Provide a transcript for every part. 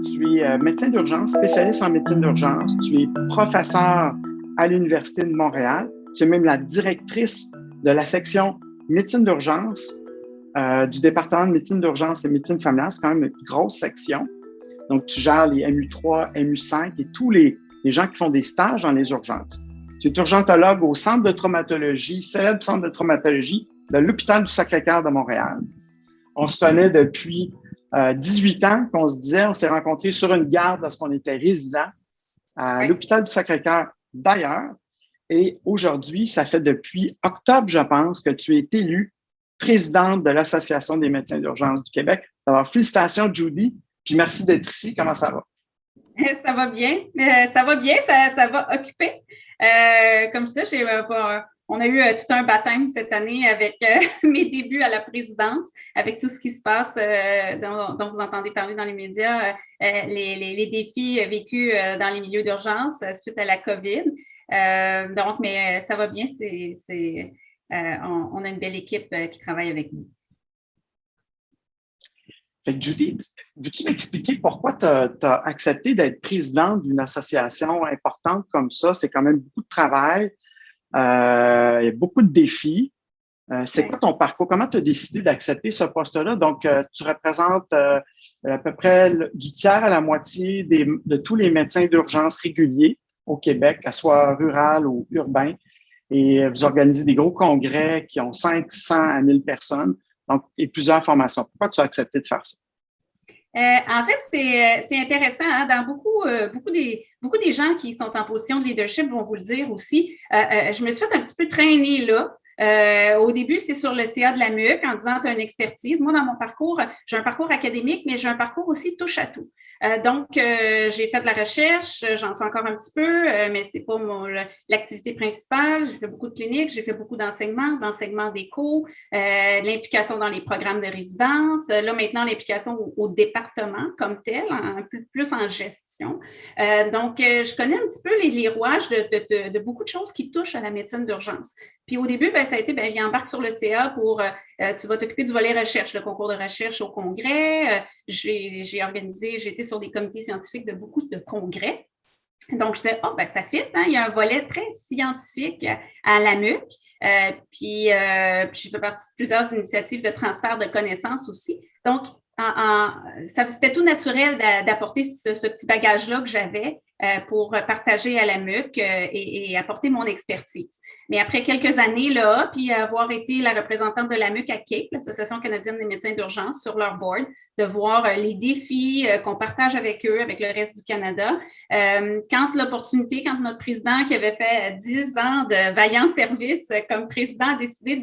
Tu es médecin d'urgence, spécialiste en médecine d'urgence. Tu es professeur à l'Université de Montréal. Tu es même la directrice de la section médecine d'urgence du département de médecine d'urgence et médecine familiale. C'est quand même une grosse section. Donc, tu gères les MU3, MU5 et tous les gens qui font des stages dans les urgences. Tu es urgentologue au Centre de traumatologie, célèbre Centre de traumatologie de l'Hôpital du Sacré-Cœur de Montréal. On se connaît depuis 18 ans, qu'on se disait, on s'est rencontrés sur une garde lorsqu'on était résident à l'Hôpital du Sacré-Cœur d'ailleurs. Et aujourd'hui, ça fait depuis octobre, je pense, que tu es élue présidente de l'Association des médecins d'urgence du Québec. Alors, félicitations, Judy, puis merci d'être ici. Comment ça va? Ça va bien. Ça va bien, ça va occuper. Comme ça, on a eu tout un baptême cette année avec mes débuts à la présidence, avec tout ce qui se passe, dont vous entendez parler dans les médias, les défis vécus dans les milieux d'urgence suite à la COVID. Mais ça va bien. On a une belle équipe qui travaille avec nous. Fait que Judy, veux-tu m'expliquer pourquoi tu as accepté d'être présidente d'une association importante comme ça? C'est quand même beaucoup de travail, il y a beaucoup de défis. C'est quoi ton parcours? Comment tu as décidé d'accepter ce poste-là? Donc, tu représentes à peu près du tiers à la moitié de tous les médecins d'urgence réguliers au Québec, qu'à soit rural ou urbain. Et vous organisez des gros congrès qui ont 500 à 1000 personnes. Donc, et plusieurs formations. Pourquoi tu as accepté de faire ça? En fait, c'est intéressant. Hein? Dans beaucoup des gens qui sont en position de leadership vont vous le dire aussi. Je me suis fait un petit peu traîner là. Au début, c'est sur le CA de la MUC en disant tu as une expertise. Moi, dans mon parcours, j'ai un parcours académique, mais j'ai un parcours aussi touche à tout. J'ai fait de la recherche, j'en fais encore un petit peu, mais c'est pas l'activité principale. J'ai fait beaucoup de cliniques, j'ai fait beaucoup d'enseignement d'éco, de l'implication dans les programmes de résidence. Là, maintenant, l'implication au département comme tel, plus en gestion. Je connais un petit peu les rouages de beaucoup de choses qui touchent à la médecine d'urgence. Puis au début, ça a été, il embarque sur le CA pour, tu vas t'occuper du volet recherche, le concours de recherche au congrès. J'ai été sur des comités scientifiques de beaucoup de congrès. Donc, je disais, ça fit, hein? Il y a un volet très scientifique à la MUC. Puis, je fais partie de plusieurs initiatives de transfert de connaissances aussi. Donc, c'était tout naturel d'apporter ce petit bagage-là que j'avais pour partager à la MUC et apporter mon expertise. Mais après quelques années, là, puis avoir été la représentante de la MUC à CAPE, l'Association canadienne des médecins d'urgence, sur leur board, de voir les défis qu'on partage avec eux, avec le reste du Canada. Quand notre président, qui avait fait 10 ans de vaillant service comme président, a décidé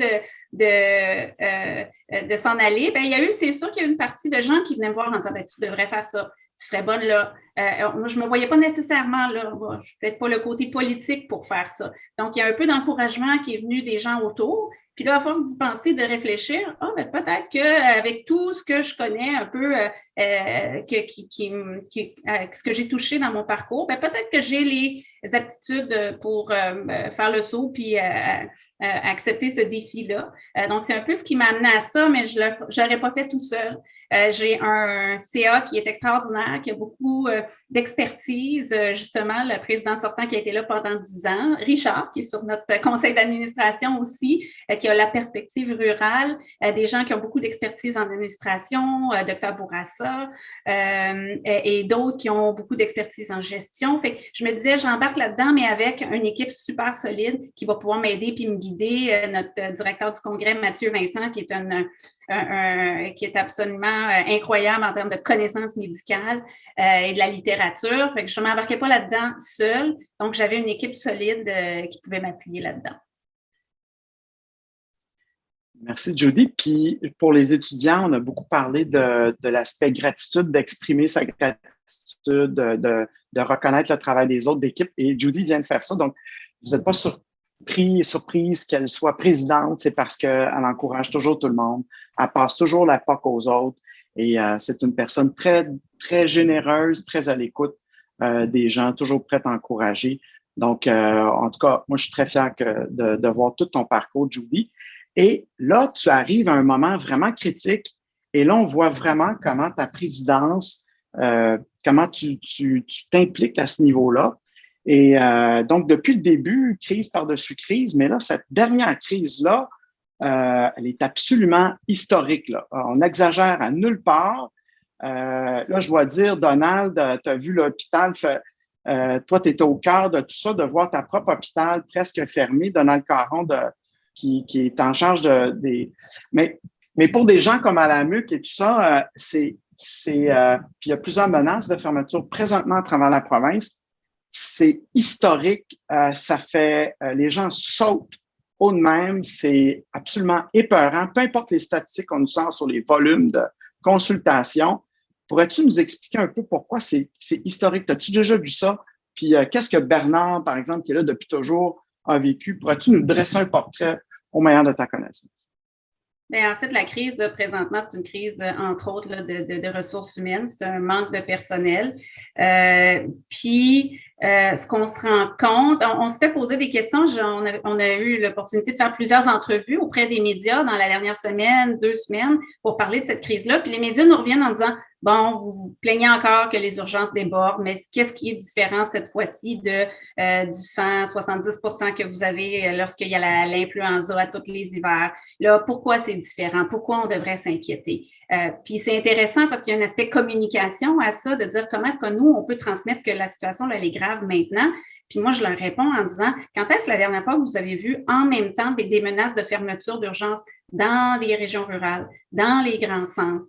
de s'en aller, c'est sûr qu'il y a eu une partie de gens qui venaient me voir en disant, tu devrais faire ça. Tu serais bonne là. Moi, je ne me voyais pas nécessairement là. Je ne suis peut-être pas le côté politique pour faire ça. Donc, il y a un peu d'encouragement qui est venu des gens autour. Puis là, à force d'y penser, de réfléchir, peut-être qu'avec tout ce que je connais un peu, ce que j'ai touché dans mon parcours, peut-être que j'ai les aptitudes pour faire le saut puis accepter ce défi-là. Donc, c'est un peu ce qui m'a amené à ça, mais je ne l'aurais pas fait tout seul. J'ai un CA qui est extraordinaire, qui a beaucoup d'expertise. Justement, le président sortant qui a été là pendant 10 ans, Richard, qui est sur notre conseil d'administration aussi, qui a la perspective rurale, des gens qui ont beaucoup d'expertise en administration, Dr Bourassa, et d'autres qui ont beaucoup d'expertise en gestion. Fait que je me disais, j'embarque là-dedans, mais avec une équipe super solide qui va pouvoir m'aider puis me guider. Notre directeur du congrès, Mathieu Vincent, qui est absolument incroyable en termes de connaissances médicales et de la littérature. Fait que je ne m'embarquais pas là-dedans seule. Donc, j'avais une équipe solide qui pouvait m'appuyer là-dedans. Merci, Judy. Puis, pour les étudiants, on a beaucoup parlé de l'aspect gratitude, d'exprimer sa gratitude, de reconnaître le travail des autres d'équipe. Et Judy vient de faire ça. Donc, vous n'êtes pas surprise qu'elle soit présidente. C'est parce qu'elle encourage toujours tout le monde. Elle passe toujours la POC aux autres. Et c'est une personne très, très généreuse, très à l'écoute des gens, toujours prête à encourager. Donc, en tout cas, moi, je suis très fier de voir tout ton parcours, Judy. Et là, tu arrives à un moment vraiment critique Et là, on voit vraiment comment ta présidence, comment tu t'impliques à ce niveau-là. Et donc, depuis le début, crise par-dessus crise, mais là, cette dernière crise-là, elle est absolument historique, là. On n'exagère à nulle part. Là, je dois dire, Donald, tu as vu l'hôpital, toi, tu étais au cœur de tout ça, de voir ta propre hôpital presque fermé, Donald Caron, qui est en charge des. Mais pour des gens comme à la MUQ et tout ça, puis il y a plusieurs menaces de fermeture présentement à travers la province. C'est historique, ça fait, les gens sautent haut de même, c'est absolument épeurant. Peu importe les statistiques qu'on nous sort sur les volumes de consultations, pourrais-tu nous expliquer un peu pourquoi c'est historique? As-tu déjà vu ça? Puis qu'est-ce que Bernard, par exemple, qui est là depuis toujours, a vécu? Pourrais-tu nous dresser un portrait au meilleur de ta connaissance? Bien, en fait, la crise, là, présentement, c'est une crise, entre autres, là, de ressources humaines. C'est un manque de personnel. Ce qu'on se rend compte, on se fait poser des questions. On a eu l'opportunité de faire plusieurs entrevues auprès des médias dans la dernière semaine, 2 semaines, pour parler de cette crise-là. Puis les médias nous reviennent en disant, bon, vous vous plaignez encore que les urgences débordent, mais qu'est-ce qui est différent cette fois-ci du 170% que vous avez lorsqu'il y a l'influenza à tous les hivers? Là, pourquoi c'est différent? Pourquoi on devrait s'inquiéter? Puis c'est intéressant parce qu'il y a un aspect communication à ça, de dire comment est-ce que nous, on peut transmettre que la situation, là, elle est grave maintenant. Puis moi, je leur réponds en disant, quand est-ce la dernière fois que vous avez vu en même temps des menaces de fermeture d'urgence dans les régions rurales, dans les grands centres?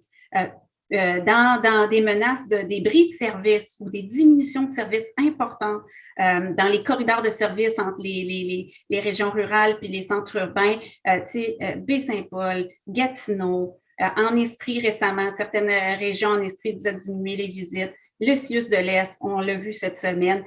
Dans des menaces des bris de services ou des diminutions de services importantes dans les corridors de services entre les régions rurales puis les centres urbains, Baie-Saint-Paul, Gatineau, en Estrie récemment, certaines régions en Estrie disaient diminuer les visites. Le CIUS de l'Est, on l'a vu cette semaine.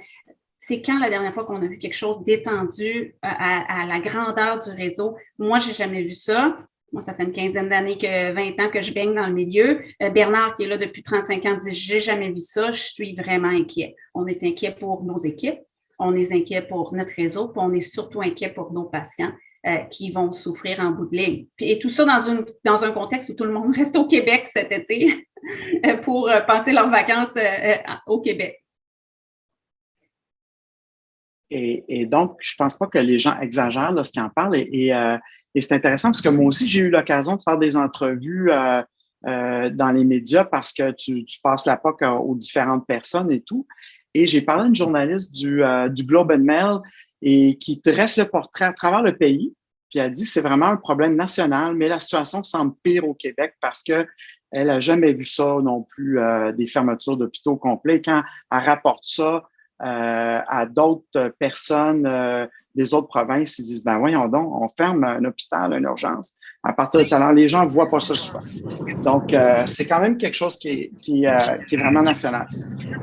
C'est quand la dernière fois qu'on a vu quelque chose d'étendu à la grandeur du réseau? Moi, je n'ai jamais vu ça. Moi, ça fait une quinzaine d'années, 20 ans que je baigne dans le milieu. Bernard, qui est là depuis 35 ans, dit « J'ai jamais vu ça, je suis vraiment inquiet. » On est inquiet pour nos équipes, on est inquiet pour notre réseau, puis on est surtout inquiet pour nos patients qui vont souffrir en bout de ligne. Et tout ça dans un contexte où tout le monde reste au Québec cet été pour passer leurs vacances au Québec. Et donc, je pense pas que les gens exagèrent lorsqu'ils en parlent. Et c'est intéressant parce que moi aussi, j'ai eu l'occasion de faire des entrevues dans les médias parce que tu passes la POC aux différentes personnes et tout. Et j'ai parlé à une journaliste du Globe and Mail et qui dresse le portrait à travers le pays. Puis elle dit que c'est vraiment un problème national, mais la situation semble pire au Québec parce que elle n'a jamais vu ça non plus, des fermetures d'hôpitaux complets. Quand elle rapporte ça à d'autres personnes des autres provinces, ils disent, ben voyons donc, on ferme un hôpital, une urgence. À partir de tout à l'heure, les gens ne voient pas ça souvent. Donc, c'est quand même quelque chose qui est vraiment national.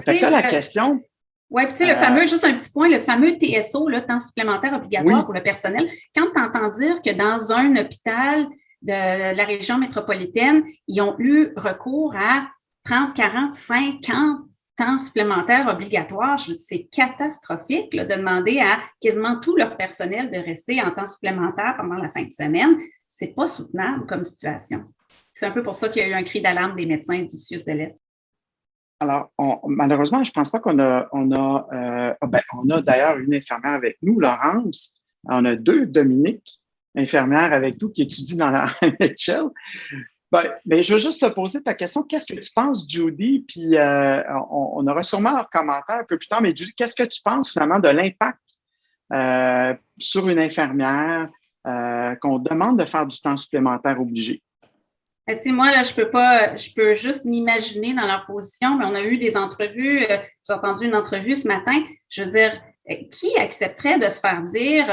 Fait que là, la question... Oui, puis tu sais, le fameux, juste un petit point, le fameux TSO, là, temps supplémentaire obligatoire oui. pour le personnel, quand tu entends dire que dans un hôpital de la région métropolitaine, ils ont eu recours à 30, 40, 50 temps supplémentaires obligatoires, c'est catastrophique là, de demander à quasiment tout leur personnel de rester en temps supplémentaire pendant la fin de semaine. C'est pas soutenable comme situation. C'est un peu pour ça qu'il y a eu un cri d'alarme des médecins du CIUS de l'Est. Alors, malheureusement, je ne pense pas qu'on a d'ailleurs une infirmière avec nous, Laurence. On a 2 Dominique, infirmières avec nous qui étudient dans la NHL. Mais je veux juste te poser ta question. Qu'est-ce que tu penses, Judy? Puis on aura sûrement leur commentaire un peu plus tard, mais Judy, qu'est-ce que tu penses finalement de l'impact sur une infirmière qu'on demande de faire du temps supplémentaire obligé? Tu sais, moi, là, je peux juste m'imaginer dans leur position, mais on a eu des entrevues, j'ai entendu une entrevue ce matin, je veux dire, qui accepterait de se faire dire,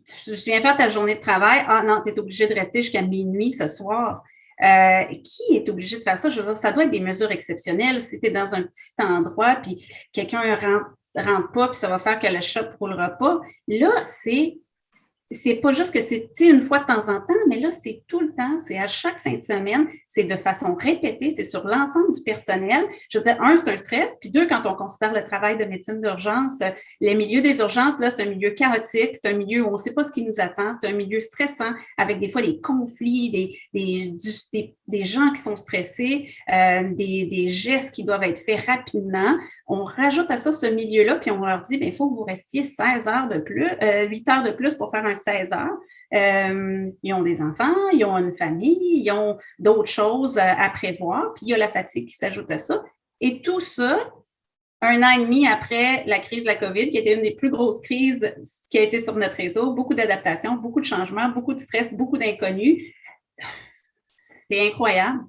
je viens faire ta journée de travail, ah non, tu es obligé de rester jusqu'à minuit ce soir. Qui est obligé de faire ça? Je veux dire, ça doit être des mesures exceptionnelles. Si tu es dans un petit endroit, puis quelqu'un rentre pas, puis ça va faire que le chat ne roulera pas. Là, c'est pas juste que c'est une fois de temps en temps, mais là, c'est tout le temps, c'est à chaque fin de semaine, c'est de façon répétée, c'est sur l'ensemble du personnel. Je veux dire, un, c'est un stress, puis deux, quand on considère le travail de médecine d'urgence, les milieux des urgences, là, c'est un milieu chaotique, c'est un milieu où on ne sait pas ce qui nous attend, c'est un milieu stressant, avec des fois des conflits, des gens qui sont stressés, des gestes qui doivent être faits rapidement. On rajoute à ça ce milieu-là, puis on leur dit, il faut que vous restiez 16 heures de plus, 8 heures de plus pour faire un 16 heures. Ils ont des enfants, ils ont une famille, ils ont d'autres choses à prévoir, puis il y a la fatigue qui s'ajoute à ça. Et tout ça, 1 an et demi après la crise de la COVID, qui était une des plus grosses crises qui a été sur notre réseau, beaucoup d'adaptations, beaucoup de changements, beaucoup de stress, beaucoup d'inconnus. C'est incroyable.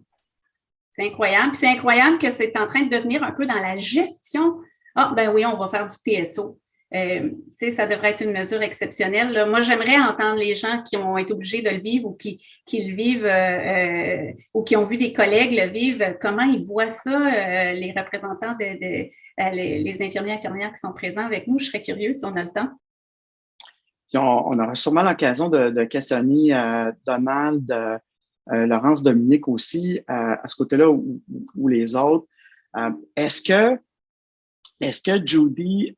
C'est incroyable. Puis c'est incroyable que c'est en train de devenir un peu dans la gestion. Ah, ben oui, on va faire du TSO. Ça devrait être une mesure exceptionnelle. Là. Moi, j'aimerais entendre les gens qui ont été obligés de le vivre ou qui le vivent ou qui ont vu des collègues le vivre, comment ils voient ça, les représentants les infirmiers et infirmières qui sont présents avec nous. Je serais curieuse si on a le temps. Puis on aura sûrement l'occasion de questionner Donald, Laurence, Dominique aussi, à ce côté-là ou les autres. Est-ce que Judy,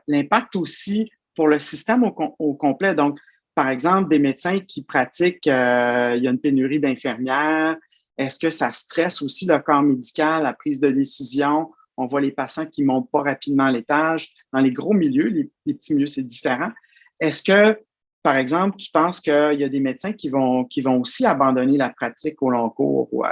l'impact aussi pour le système au complet, donc, par exemple, des médecins qui pratiquent, il y a une pénurie d'infirmières, est-ce que ça stresse aussi le corps médical, la prise de décision? On voit les patients qui ne montent pas rapidement à l'étage. Dans les gros milieux, les petits milieux, c'est différent. Est-ce que, par exemple, tu penses qu'il y a des médecins qui vont aussi abandonner la pratique au long cours? Ouais.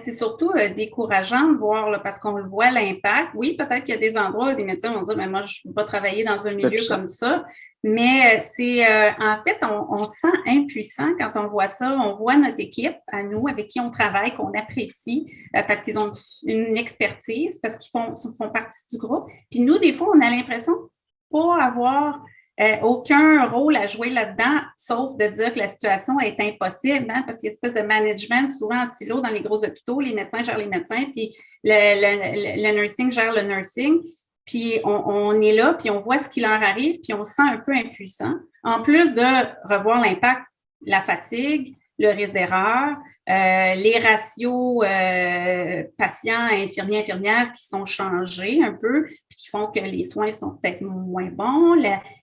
C'est surtout décourageant de voir, là, parce qu'on le voit, l'impact. Oui, peut-être qu'il y a des endroits où des médecins vont dire, mais moi, je ne peux pas travailler dans un milieu comme ça. Mais c'est, en fait, on se sent impuissant quand on voit ça. On voit notre équipe, à nous, avec qui on travaille, qu'on apprécie, parce qu'ils ont une expertise, parce qu'ils font partie du groupe. Puis nous, des fois, on a l'impression de pas avoir aucun rôle à jouer là-dedans, sauf de dire que la situation est impossible, hein, parce qu'il y a une espèce de management souvent en silo dans les gros hôpitaux. Les médecins gèrent les médecins, puis le nursing gère le nursing. Puis on est là, puis on voit ce qui leur arrive, puis on se sent un peu impuissant. En plus de revoir l'impact, la fatigue, le risque d'erreur, les ratios patients, infirmiers, infirmières qui sont changés un peu, puis qui font que les soins sont peut-être moins bons,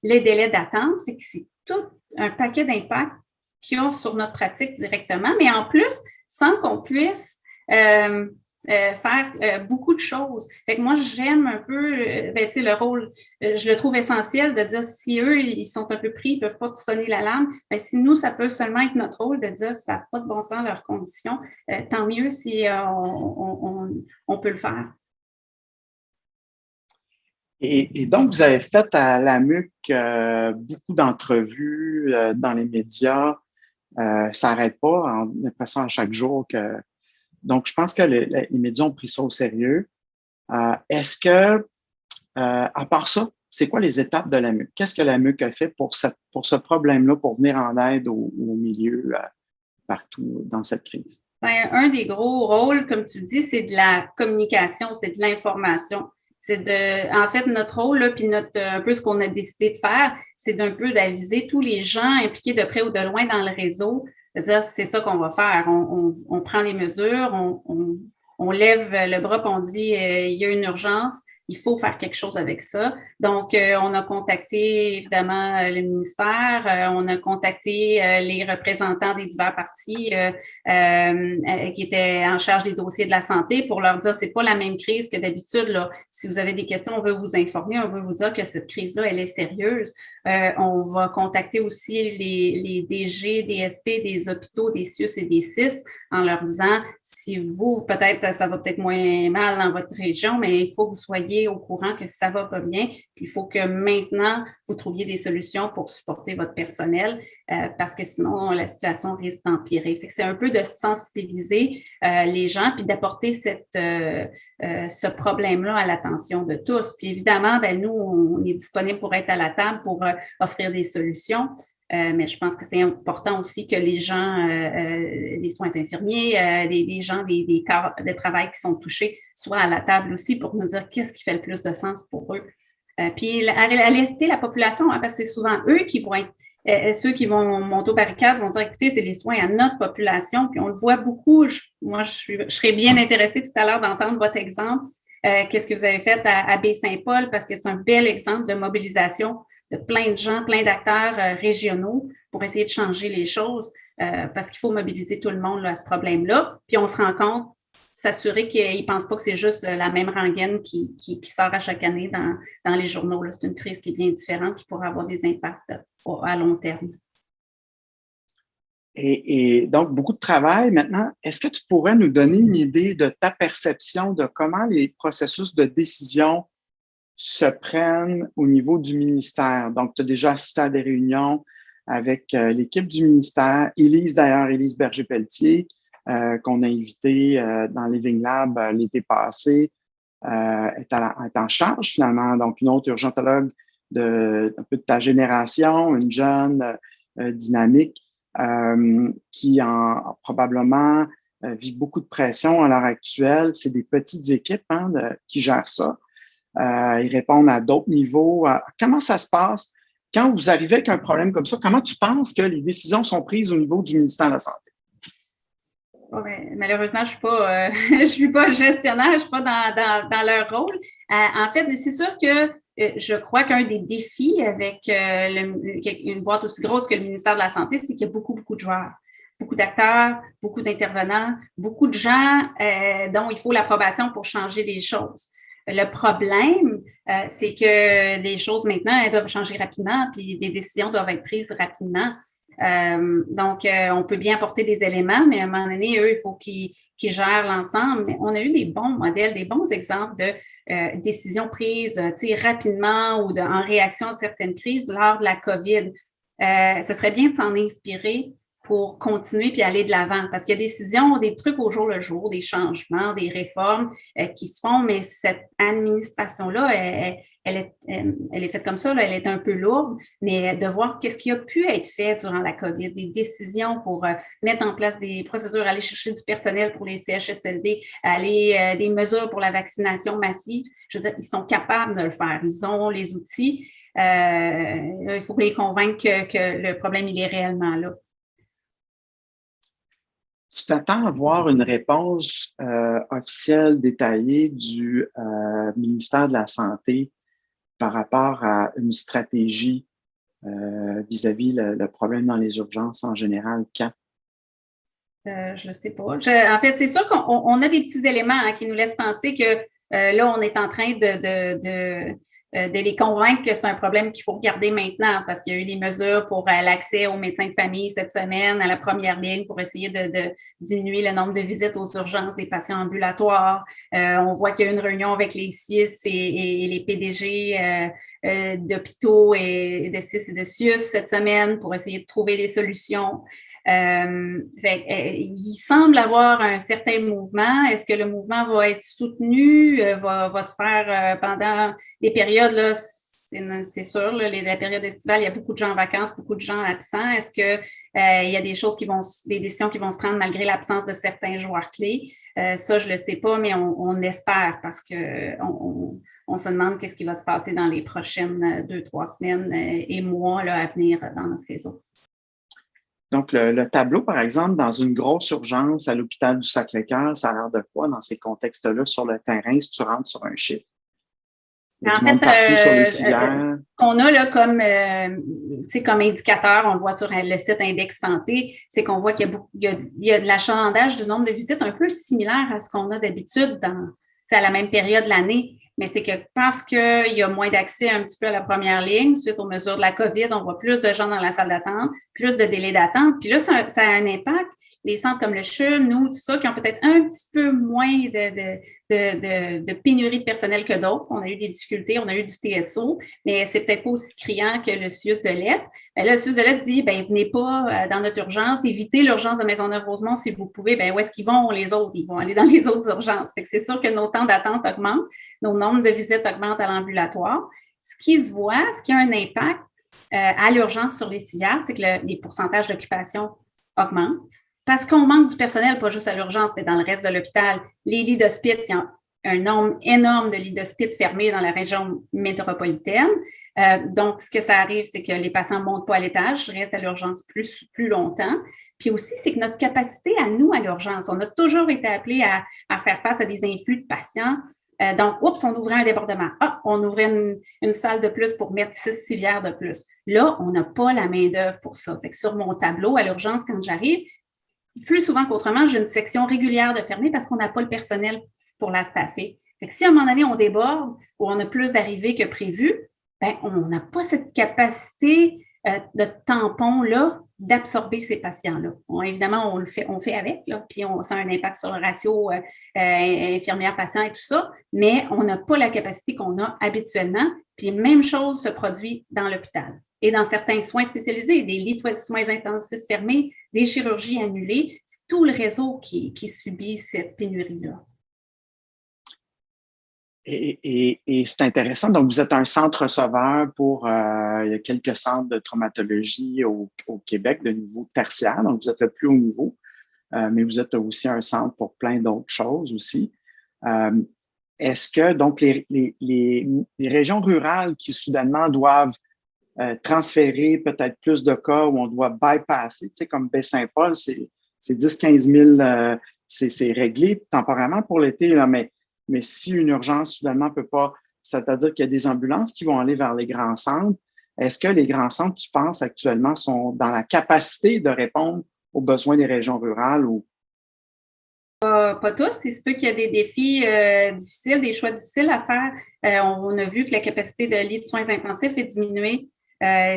les délais d'attente, fait que c'est tout un paquet d'impacts qu'il y a sur notre pratique directement, mais en plus, sans qu'on puisse faire beaucoup de choses. Fait que moi, j'aime un peu, le rôle, je le trouve essentiel de dire si eux, ils sont un peu pris, ils ne peuvent pas sonner l'alarme, si nous, ça peut seulement être notre rôle de dire que ça n'a pas de bon sens leurs conditions, tant mieux si on peut le faire. Et donc, vous avez fait à l'AMUQ beaucoup d'entrevues dans les médias. Ça n'arrête pas, on a l'impression à chaque jour que... Donc, je pense que les médias ont pris ça au sérieux. Est-ce que, à part ça, c'est quoi les étapes de l'AMUQ? Qu'est-ce que l'AMUQ a fait pour ce problème-là, pour venir en aide au milieu partout dans cette crise? Bien, un des gros rôles, comme tu dis, c'est de la communication, c'est de l'information. En fait, notre rôle, là, puis un peu ce qu'on a décidé de faire, c'est d'un peu d'aviser tous les gens impliqués de près ou de loin dans le réseau. C'est-à-dire, c'est ça qu'on va faire. On prend les mesures, on lève le bras, puis on dit il y a une urgence, il faut faire quelque chose avec ça. Donc, on a contacté évidemment le ministère, on a contacté les représentants des divers partis qui étaient en charge des dossiers de la santé pour leur dire c'est pas la même crise que d'habitude. Là. Si vous avez des questions, on veut vous informer, on veut vous dire que cette crise-là, elle est sérieuse. On va contacter aussi les DG, DSP des hôpitaux, des CIUS et des CIS en leur disant si vous, peut-être, ça va peut-être moins mal dans votre région, mais il faut que vous soyez au courant que ça va pas bien. Puis il faut que maintenant, vous trouviez des solutions pour supporter votre personnel parce que sinon, la situation risque d'empirer. Fait que c'est un peu de sensibiliser les gens puis d'apporter ce problème-là à l'attention de tous. Puis évidemment, nous, on est disponible pour être à la table pour offrir des solutions. Mais je pense que c'est important aussi que les gens, les soins infirmiers, les gens des cadres de travail qui sont touchés soient à la table aussi pour nous dire qu'est-ce qui fait le plus de sens pour eux. Puis alerter la population, hein, parce que c'est souvent eux qui vont être ceux qui vont monter aux barricades vont dire, écoutez, c'est les soins à notre population, puis on le voit beaucoup. Je serais bien intéressée tout à l'heure d'entendre votre exemple. Qu'est-ce que vous avez fait à Baie-Saint-Paul, parce que c'est un bel exemple de mobilisation de plein de gens, plein d'acteurs régionaux pour essayer de changer les choses, parce qu'il faut mobiliser tout le monde là, à ce problème-là. Puis on se rend compte, s'assurer qu'ils ne pensent pas que c'est juste la même rengaine qui sort à chaque année dans les journaux. Là. C'est une crise qui est bien différente, qui pourrait avoir des impacts à long terme. Et donc, beaucoup de travail. Maintenant, est-ce que tu pourrais nous donner une idée de ta perception de comment les processus de décision se prennent au niveau du ministère? Donc, tu as déjà assisté à des réunions avec l'équipe du ministère. Élise Berger-Pelletier, qu'on a invitée dans Living Lab l'été passé, est en charge finalement. Donc, une autre urgentologue un peu de ta génération, une jeune dynamique, qui probablement vit beaucoup de pression à l'heure actuelle. C'est des petites équipes qui gèrent ça. Ils répondent à d'autres niveaux. Comment ça se passe quand vous arrivez avec un problème comme ça? Comment tu penses que les décisions sont prises au niveau du ministère de la Santé? Ouais, malheureusement, je suis pas gestionnaire, je suis pas dans leur rôle. En fait, c'est sûr que je crois qu'un des défis avec une boîte aussi grosse que le ministère de la Santé, c'est qu'il y a beaucoup de joueurs, beaucoup d'acteurs, beaucoup d'intervenants, beaucoup de gens dont il faut l'approbation pour changer les choses. Le problème, c'est que les choses maintenant, elles doivent changer rapidement, puis des décisions doivent être prises rapidement. Donc, on peut bien apporter des éléments, mais à un moment donné, eux, il faut qu'ils gèrent l'ensemble. Mais on a eu des bons modèles, des bons exemples de décisions prises rapidement ou en réaction à certaines crises lors de la COVID. Ce serait bien de s'en inspirer pour continuer puis aller de l'avant. Parce qu'il y a des décisions, des trucs au jour le jour, des changements, des réformes qui se font, mais cette administration-là, elle est faite comme ça, là, elle est un peu lourde, mais de voir qu'est-ce qui a pu être fait durant la COVID, des décisions pour mettre en place des procédures, aller chercher du personnel pour les CHSLD, des mesures pour la vaccination massive. Je veux dire, ils sont capables de le faire. Ils ont les outils. Il faut les convaincre que le problème, il est réellement là. Tu t'attends à voir une réponse officielle détaillée du ministère de la Santé par rapport à une stratégie vis-à-vis le problème dans les urgences en général, quand? Je ne sais pas. En fait, c'est sûr qu'on a des petits éléments qui nous laissent penser que là, on est en train de les convaincre que c'est un problème qu'il faut regarder maintenant parce qu'il y a eu des mesures pour l'accès aux médecins de famille cette semaine à la première ligne pour essayer de diminuer le nombre de visites aux urgences des patients ambulatoires. On voit qu'il y a eu une réunion avec les CIS et les PDG d'hôpitaux et de CIS et de CIUS cette semaine pour essayer de trouver des solutions. Il semble avoir un certain mouvement. Est-ce que le mouvement va être soutenu, va se faire pendant des périodes, là, c'est sûr, là, la période estivale, il y a beaucoup de gens en vacances, beaucoup de gens absents. Est-ce que il y a des décisions qui vont se prendre malgré l'absence de certains joueurs clés? Ça, je le sais pas, mais on espère parce que on se demande qu'est-ce qui va se passer dans les prochaines 2-3 semaines et mois là, à venir dans notre réseau. Donc, le tableau, par exemple, dans une grosse urgence à l'hôpital du Sacré-Cœur, ça a l'air de quoi dans ces contextes-là sur le terrain si tu rentres sur un chiffre? En fait, qu'on a là comme indicateur, on le voit sur le site Index Santé, c'est qu'on voit qu'il y a de l'achalandage du nombre de visites un peu similaire à ce qu'on a d'habitude à la même période de l'année. Mais c'est que parce qu'il y a moins d'accès un petit peu à la première ligne, suite aux mesures de la COVID, on voit plus de gens dans la salle d'attente, plus de délais d'attente. Puis là, ça a un impact. Les centres comme le CHUM, nous, tout ça, qui ont peut-être un petit peu moins de pénurie de personnel que d'autres. On a eu des difficultés, on a eu du TSO, mais c'est peut-être pas aussi criant que le CIUS de l'Est. Là, le CIUS de l'Est dit, venez pas dans notre urgence, évitez l'urgence de Maisonneuve-Rosemont si vous pouvez. Où est-ce qu'ils vont, les autres? Ils vont aller dans les autres urgences. Fait que c'est sûr que nos temps d'attente augmentent, nos nombres de visites augmentent à l'ambulatoire. Ce qui se voit, ce qui a un impact à l'urgence sur les civières, c'est que les pourcentages d'occupation augmentent. Parce qu'on manque du personnel, pas juste à l'urgence, mais dans le reste de l'hôpital. Les lits d'hospice, il y a un nombre énorme de lits d'hospice fermés dans la région métropolitaine. Donc, ce que ça arrive, c'est que les patients ne montent pas à l'étage, restent à l'urgence plus longtemps. Puis aussi, c'est que notre capacité à nous, à l'urgence, on a toujours été appelés à faire face à des influx de patients. Donc, oups, on ouvrait un débordement. Ah, on ouvrait une salle de plus pour mettre 6 civières de plus. Là, on n'a pas la main-d'œuvre pour ça. Fait que sur mon tableau, à l'urgence, quand j'arrive, plus souvent qu'autrement, j'ai une section régulière de fermée parce qu'on n'a pas le personnel pour la staffer. Fait que si à un moment donné, on déborde ou on a plus d'arrivées que prévu, ben, on n'a pas cette capacité de tampon-là d'absorber ces patients-là. Évidemment, on fait avec, là, puis ça a un impact sur le ratio infirmière-patient et tout ça, mais on n'a pas la capacité qu'on a habituellement. Puis même chose se produit dans l'hôpital. Et dans certains soins spécialisés, des lits de soins intensifs fermés, des chirurgies annulées, c'est tout le réseau qui subit cette pénurie-là. Et c'est intéressant. Donc, vous êtes un centre receveur pour il y a quelques centres de traumatologie au Québec de niveau tertiaire. Donc, vous êtes le plus haut niveau, mais vous êtes aussi un centre pour plein d'autres choses aussi. Est-ce que donc les régions rurales qui soudainement doivent transférer peut-être plus de cas où on doit bypasser, tu sais, comme Baie-Saint-Paul, c'est 10-15 000, c'est réglé temporairement pour l'été, là, mais si une urgence soudainement peut pas, c'est-à-dire qu'il y a des ambulances qui vont aller vers les grands centres, est-ce que les grands centres, tu penses, actuellement, sont dans la capacité de répondre aux besoins des régions rurales ou? Pas tous. Il se peut qu'il y ait des défis difficiles, des choix difficiles à faire. On a vu que la capacité de lits de soins intensifs est diminuée.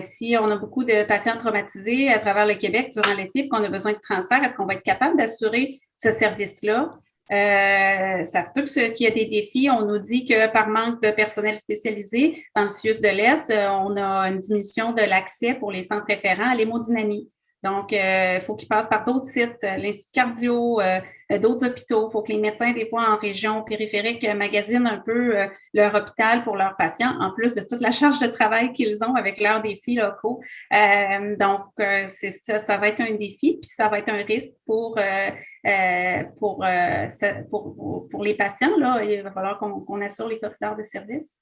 Si on a beaucoup de patients traumatisés à travers le Québec durant l'été et qu'on a besoin de transfert, est-ce qu'on va être capable d'assurer ce service-là? Ça se peut qu'il y ait des défis. On nous dit que par manque de personnel spécialisé, dans le CIUS de l'Est, on a une diminution de l'accès pour les centres référents à l'hémodynamie. Donc, il faut qu'ils passent par d'autres sites, l'Institut cardio, d'autres hôpitaux. Il faut que les médecins, des fois, en région périphérique, magasinent un peu leur hôpital pour leurs patients, en plus de toute la charge de travail qu'ils ont avec leurs défis locaux. Donc, ça va être un défi, puis ça va être un risque pour les patients. Là, il va falloir qu'on assure les corridors de service.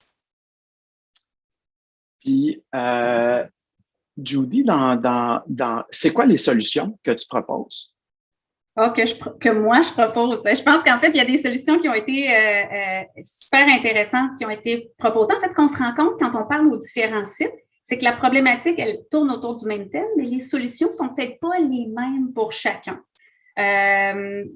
Puis, Judy, c'est quoi les solutions que tu proposes? Que moi, je propose. Je pense qu'en fait, il y a des solutions qui ont été super intéressantes, qui ont été proposées. En fait, ce qu'on se rend compte quand on parle aux différents sites, c'est que la problématique, elle tourne autour du même thème, mais les solutions ne sont peut-être pas les mêmes pour chacun.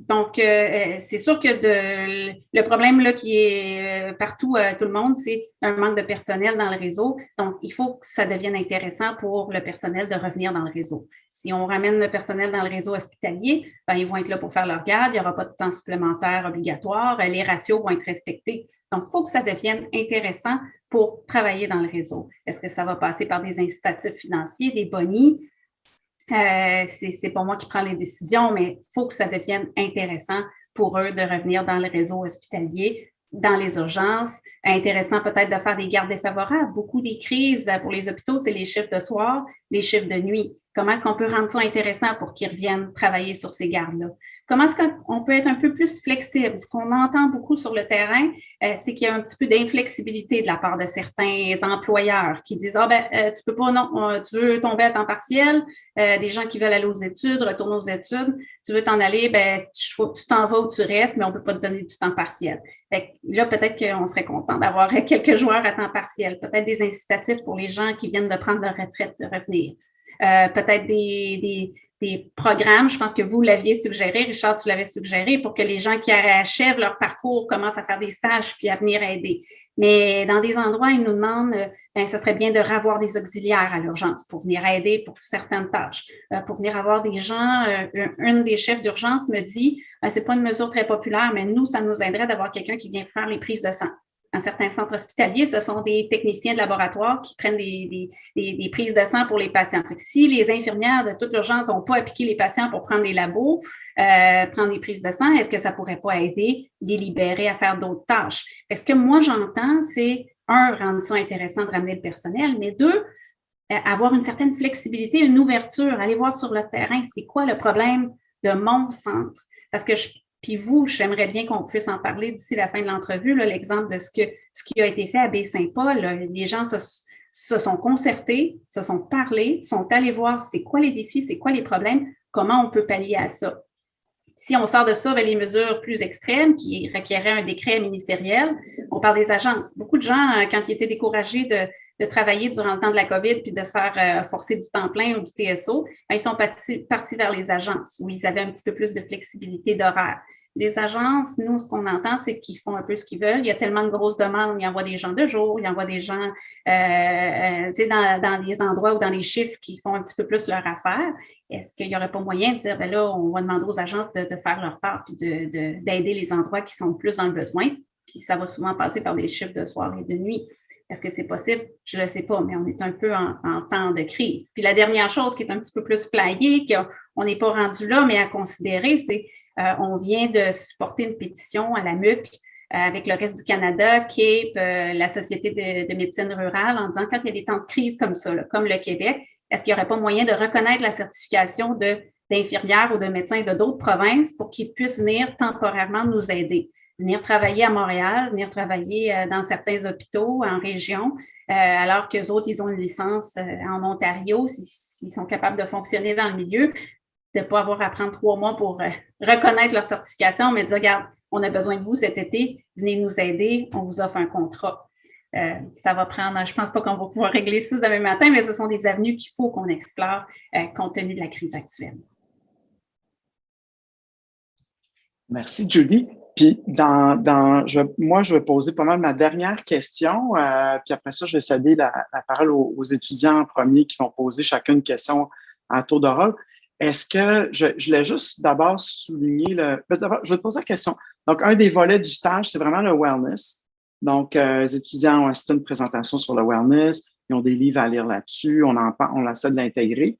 Donc, c'est sûr que le problème là, qui est partout à tout le monde, c'est un manque de personnel dans le réseau. Donc, il faut que ça devienne intéressant pour le personnel de revenir dans le réseau. Si on ramène le personnel dans le réseau hospitalier, ben, ils vont être là pour faire leur garde, il n'y aura pas de temps supplémentaire obligatoire, les ratios vont être respectés. Donc, il faut que ça devienne intéressant pour travailler dans le réseau. Est-ce que ça va passer par des incitatifs financiers, des bonis? C'est pas moi qui prends les décisions, mais il faut que ça devienne intéressant pour eux de revenir dans le réseau hospitalier, dans les urgences. Intéressant peut-être de faire des gardes défavorables. Beaucoup des crises pour les hôpitaux, c'est les chiffres de soir, les chiffres de nuit. Comment est-ce qu'on peut rendre ça intéressant pour qu'ils reviennent travailler sur ces gardes-là? Comment est-ce qu'on peut être un peu plus flexible? Ce qu'on entend beaucoup sur le terrain, c'est qu'il y a un petit peu d'inflexibilité de la part de certains employeurs qui disent « Ah ben, tu peux pas, non, tu veux tomber à temps partiel, des gens qui veulent aller aux études, retourner aux études, tu veux t'en aller, ben, tu t'en vas ou tu restes, mais on peut pas te donner du temps partiel. » Fait que là, peut-être qu'on serait content d'avoir quelques joueurs à temps partiel, peut-être des incitatifs pour les gens qui viennent de prendre leur retraite de revenir. Peut-être des programmes, je pense que vous l'aviez suggéré, Richard, tu l'avais suggéré, pour que les gens qui achèvent leur parcours commencent à faire des stages puis à venir aider. Mais dans des endroits, ils nous demandent, ça serait bien de revoir des auxiliaires à l'urgence pour venir aider pour certaines tâches, pour venir avoir des gens. Une des chefs d'urgence me dit, c'est pas une mesure très populaire, mais nous, ça nous aiderait d'avoir quelqu'un qui vient faire les prises de sang. Dans certains centres hospitaliers, ce sont des techniciens de laboratoire qui prennent des prises de sang pour les patients. Fait que si les infirmières de toute l'urgence n'ont pas appliqué les patients pour prendre des labos, prendre des prises de sang, est-ce que ça ne pourrait pas aider les libérer à faire d'autres tâches? Fait que ce que moi, j'entends, c'est, un, rendre ça intéressant de ramener le personnel, mais deux, avoir une certaine flexibilité, une ouverture, aller voir sur le terrain, c'est quoi le problème de mon centre? Parce que Puis vous, j'aimerais bien qu'on puisse en parler d'ici la fin de l'entrevue, là, l'exemple de ce qui a été fait à Baie-Saint-Paul. Les gens se sont concertés, se sont parlé, sont allés voir c'est quoi les défis, c'est quoi les problèmes, comment on peut pallier à ça. Si on sort de ça, bien, les mesures plus extrêmes qui requéraient un décret ministériel, on parle des agences. Beaucoup de gens, quand ils étaient découragés de travailler durant le temps de la COVID puis de se faire forcer du temps plein ou du TSO, bien, ils sont partis vers les agences où ils avaient un petit peu plus de flexibilité d'horaire. Les agences, nous, ce qu'on entend, c'est qu'ils font un peu ce qu'ils veulent. Il y a tellement de grosses demandes. Ils envoient des gens de jour, ils envoient des gens dans des endroits ou dans les chiffres qui font un petit peu plus leur affaire. Est-ce qu'il n'y aurait pas moyen de dire, bien là, on va demander aux agences de faire leur part puis d'aider les endroits qui sont plus dans le besoin? Puis ça va souvent passer par des chiffres de soir et de nuit. Est-ce que c'est possible? Je ne le sais pas, mais on est un peu en temps de crise. Puis la dernière chose qui est un petit peu plus flyée, qu'on n'est pas rendu là, mais à considérer, c'est on vient de supporter une pétition à la MUC avec le reste du Canada, CAPE, la Société de médecine rurale, en disant quand il y a des temps de crise comme ça, là, comme le Québec, est-ce qu'il n'y aurait pas moyen de reconnaître la certification d'infirmières ou de médecins de d'autres provinces pour qu'ils puissent venir temporairement nous aider? Venir travailler à Montréal, venir travailler dans certains hôpitaux en région, alors qu'eux autres, ils ont une licence en Ontario, s'ils sont capables de fonctionner dans le milieu, de ne pas avoir à prendre 3 mois pour reconnaître leur certification, mais dire, regarde, on a besoin de vous cet été, venez nous aider, on vous offre un contrat. Ça va prendre, je ne pense pas qu'on va pouvoir régler ça demain matin, mais ce sont des avenues qu'il faut qu'on explore compte tenu de la crise actuelle. Merci, Judy. Puis, moi, je vais poser pas mal ma dernière question. Puis après ça, je vais céder la parole aux étudiants en premier qui vont poser chacune une question à tour de rôle. Est-ce que je voulais juste d'abord souligner je vais te poser la question. Donc, un des volets du stage, c'est vraiment le wellness. Donc, les étudiants ont assisté à une présentation sur le wellness. Ils ont des livres à lire là-dessus. On essaie de l'intégrer.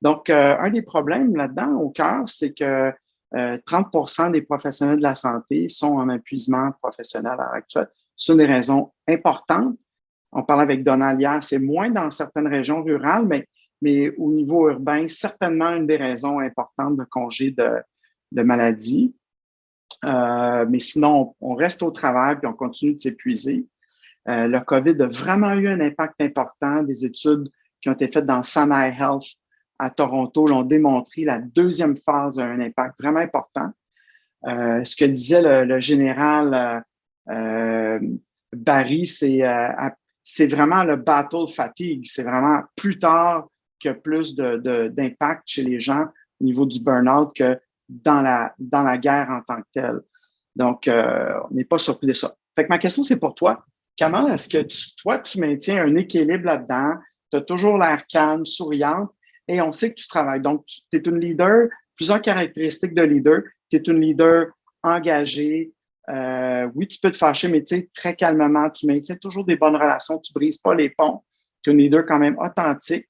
Donc, un des problèmes là-dedans, au cœur, c'est que 30 des professionnels de la santé sont en épuisement professionnel à l'heure actuelle. C'est une des raisons importantes. On parlait avec Donald hier, c'est moins dans certaines régions rurales, mais au niveau urbain, certainement une des raisons importantes de congés de maladie. Mais sinon, on reste au travail puis on continue de s'épuiser. Le COVID a vraiment eu un impact important. Des études qui ont été faites dans Sinai Health à Toronto l'ont démontré. La deuxième phase a un impact vraiment important. Ce que disait le général Barry, c'est vraiment le battle fatigue. C'est vraiment plus tard qu'il y a plus d'impact chez les gens au niveau du burn-out que dans la guerre en tant que telle. Donc, on n'est pas surpris de ça. Fait que ma question, c'est pour toi. Comment est-ce que tu maintiens un équilibre là-dedans? Tu as toujours l'air calme, souriante, et on sait que tu travailles. Donc, tu es une leader, plusieurs caractéristiques de leader. Tu es une leader engagée. Oui, tu peux te fâcher, mais tu sais, très calmement, tu maintiens toujours des bonnes relations, tu ne brises pas les ponts. Tu es une leader quand même authentique.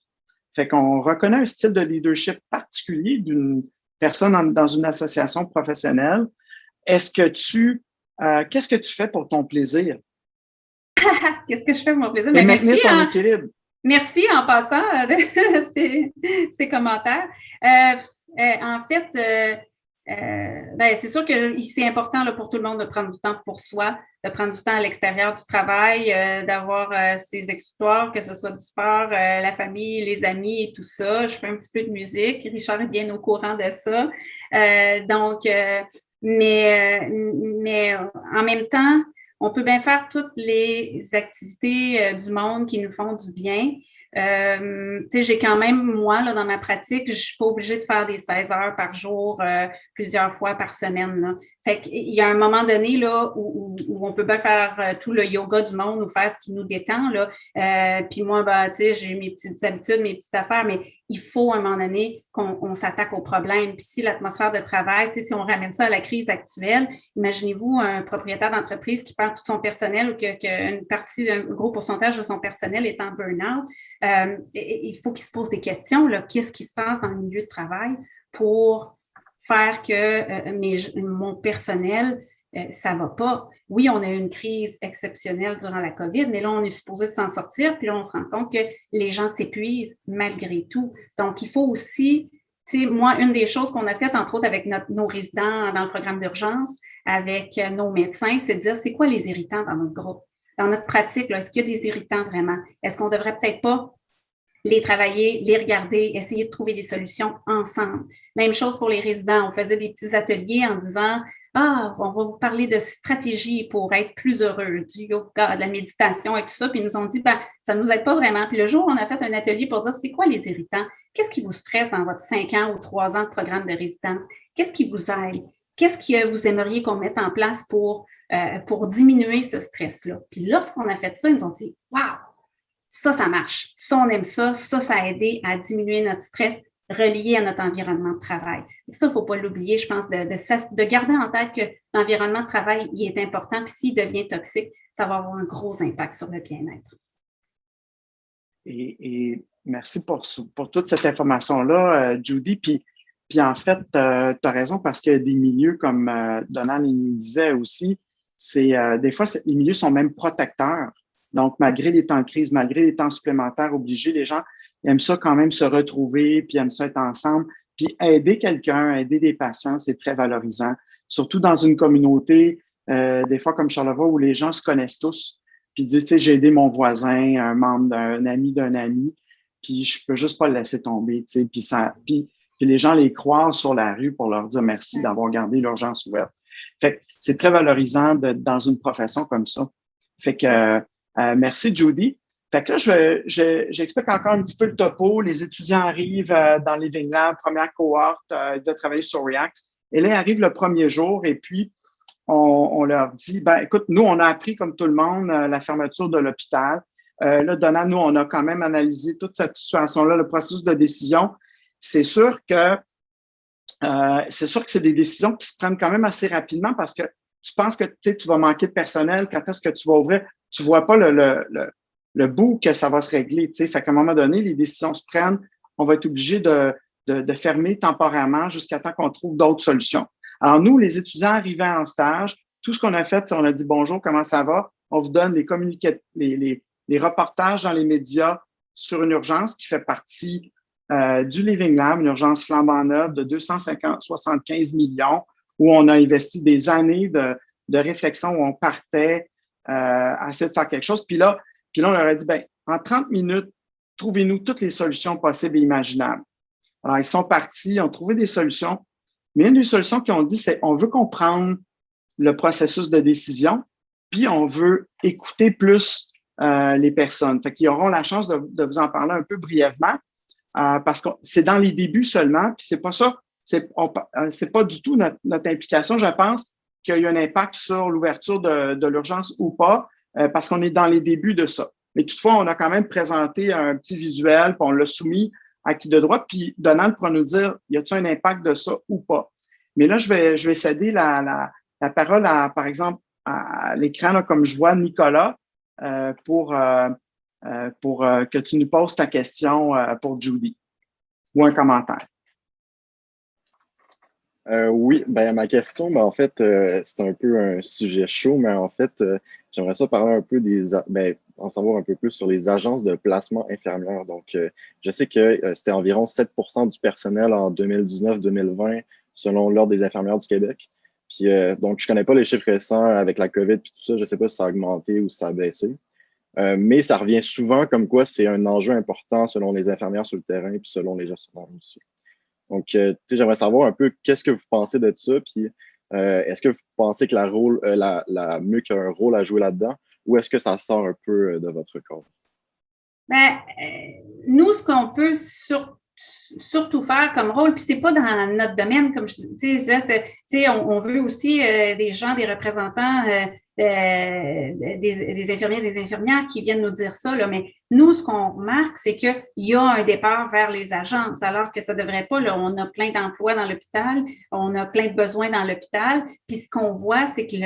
Fait qu'on reconnaît un style de leadership particulier d'une personne dans une association professionnelle. Qu'est-ce que tu fais pour ton plaisir? Qu'est-ce que je fais pour mon plaisir? Et maintenir ton équilibre. Merci en passant de ces commentaires. En fait, c'est sûr que c'est important là, pour tout le monde de prendre du temps pour soi, de prendre du temps à l'extérieur du travail, d'avoir ses exutoires, que ce soit du sport, la famille, les amis et tout ça. Je fais un petit peu de musique. Richard est bien au courant de ça. Mais en même temps, on peut bien faire toutes les activités du monde qui nous font du bien. J'ai quand même, moi, là, dans ma pratique, je ne suis pas obligée de faire des 16 heures par jour, plusieurs fois par semaine. Là. Fait qu'il y a un moment donné là, où on peut bien faire tout le yoga du monde ou faire ce qui nous détend. Là. Puis moi, j'ai mes petites habitudes, mes petites affaires, mais il faut à un moment donné qu'on s'attaque aux problèmes. Puis si l'atmosphère de travail, si on ramène ça à la crise actuelle, imaginez-vous un propriétaire d'entreprise qui perd tout son personnel ou qu'une partie, un gros pourcentage de son personnel est en burn-out. Il faut qu'il se pose des questions. Là. Qu'est-ce qui se passe dans le milieu de travail pour faire que mon personnel, ça ne va pas. Oui, on a eu une crise exceptionnelle durant la COVID, mais là, on est supposé de s'en sortir, puis là, on se rend compte que les gens s'épuisent malgré tout. Donc, il faut aussi Tu sais, moi, une des choses qu'on a faites, entre autres avec nos résidents dans le programme d'urgence, avec nos médecins, c'est de dire c'est quoi les irritants dans notre groupe, dans notre pratique. Est-ce qu'il y a des irritants vraiment? Est-ce qu'on ne devrait peut-être pas les travailler, les regarder, essayer de trouver des solutions ensemble. Même chose pour les résidents. On faisait des petits ateliers en disant ah, on va vous parler de stratégie pour être plus heureux, du yoga, de la méditation et tout ça. Puis ils nous ont dit, ben, ça ne nous aide pas vraiment. Puis le jour où on a fait un atelier pour dire, c'est quoi les irritants? Qu'est-ce qui vous stresse dans votre 5 ans ou 3 ans de programme de résidence? Qu'est-ce qui vous aide? Qu'est-ce que vous aimeriez qu'on mette en place pour diminuer ce stress-là? Puis lorsqu'on a fait ça, ils nous ont dit, wow! Ça marche. Ça, on aime ça. Ça a aidé à diminuer notre stress relié à notre environnement de travail. Ça, il ne faut pas l'oublier, je pense, de garder en tête que l'environnement de travail, il est important. Puis s'il devient toxique, ça va avoir un gros impact sur le bien-être. Et merci pour toute cette information-là, Judy. Puis en fait, tu as raison parce qu'il y a des milieux, comme Donald nous disait aussi, des fois, les milieux sont même protecteurs. Donc, malgré les temps de crise, malgré les temps supplémentaires obligés, les gens aiment ça quand même se retrouver, puis aiment ça être ensemble. Puis aider quelqu'un, aider des patients, c'est très valorisant. Surtout dans une communauté, des fois comme Charlevoix, où les gens se connaissent tous, puis disent, tu sais, j'ai aidé mon voisin, un membre d'un ami, puis je peux juste pas le laisser tomber, tu sais. Puis les gens les croisent sur la rue pour leur dire merci d'avoir gardé l'urgence ouverte. Fait que c'est très valorisant dans une profession comme ça. Fait que merci, Judy. Fait que là, j'explique encore un petit peu le topo. Les étudiants arrivent dans Living Lab, première cohorte de travailler sur React. Et là, ils arrivent le premier jour et puis on leur dit, ben écoute, nous, on a appris comme tout le monde la fermeture de l'hôpital. Là, Donald, nous, on a quand même analysé toute cette situation-là, le processus de décision. C'est sûr que c'est des décisions qui se prennent quand même assez rapidement parce que tu penses que tu vas manquer de personnel, quand est-ce que tu vas ouvrir, tu vois pas le bout que ça va se régler. Fait qu'à un moment donné, les décisions se prennent, on va être obligé de fermer temporairement jusqu'à temps qu'on trouve d'autres solutions. Alors nous, les étudiants arrivés en stage, tout ce qu'on a fait, c'est on a dit bonjour, comment ça va? On vous donne les communiqués, les reportages dans les médias sur une urgence qui fait partie du Living Lab, une urgence flambant neuve de 275 millions, où on a investi des années de réflexion, où on partait à essayer de faire quelque chose. Puis là, on leur a dit, ben, en 30 minutes, trouvez-nous toutes les solutions possibles et imaginables. Alors, ils sont partis, ils ont trouvé des solutions. Mais une des solutions qu'ils ont dit, c'est on veut comprendre le processus de décision, puis on veut écouter plus les personnes. Fait qu'ils auront la chance de vous en parler un peu brièvement, parce que c'est dans les débuts seulement, puis c'est pas ça, c'est pas du tout notre implication, je pense, qu'il y a un impact sur l'ouverture de l'urgence ou pas, parce qu'on est dans les débuts de ça. Mais toutefois, on a quand même présenté un petit visuel, puis on l'a soumis à qui de droit, puis Donald pourra nous dire, y a-t-il un impact de ça ou pas? Mais là, je vais céder la parole par exemple, à l'écran, là, comme je vois Nicolas, pour que tu nous poses ta question pour Judy ou un commentaire. Oui, ben ma question, ben, en fait, c'est un peu un sujet chaud, mais en fait, j'aimerais ça parler un peu en savoir un peu plus sur les agences de placement infirmières. Donc, je sais que c'était environ 7% du personnel en 2019-2020, selon l'Ordre des infirmières du Québec. Puis, donc, je connais pas les chiffres récents avec la COVID et tout ça. Je sais pas si ça a augmenté ou si ça a baissé. Mais ça revient souvent comme quoi c'est un enjeu important selon les infirmières sur le terrain puis selon les gestionnaires aussi. Donc, j'aimerais savoir un peu qu'est-ce que vous pensez de ça, puis est-ce que vous pensez que la MUC a un rôle à jouer là-dedans, ou est-ce que ça sort un peu de votre corps? Ben, nous, ce qu'on peut surtout faire comme rôle, puis c'est pas dans notre domaine, comme je dis, on veut aussi des gens, des représentants, des infirmiers, des infirmières qui viennent nous dire ça, là, mais nous, ce qu'on remarque, c'est qu'il y a un départ vers les agences, alors que ça ne devrait pas. Là, on a plein d'emplois dans l'hôpital, on a plein de besoins dans l'hôpital, puis ce qu'on voit, c'est que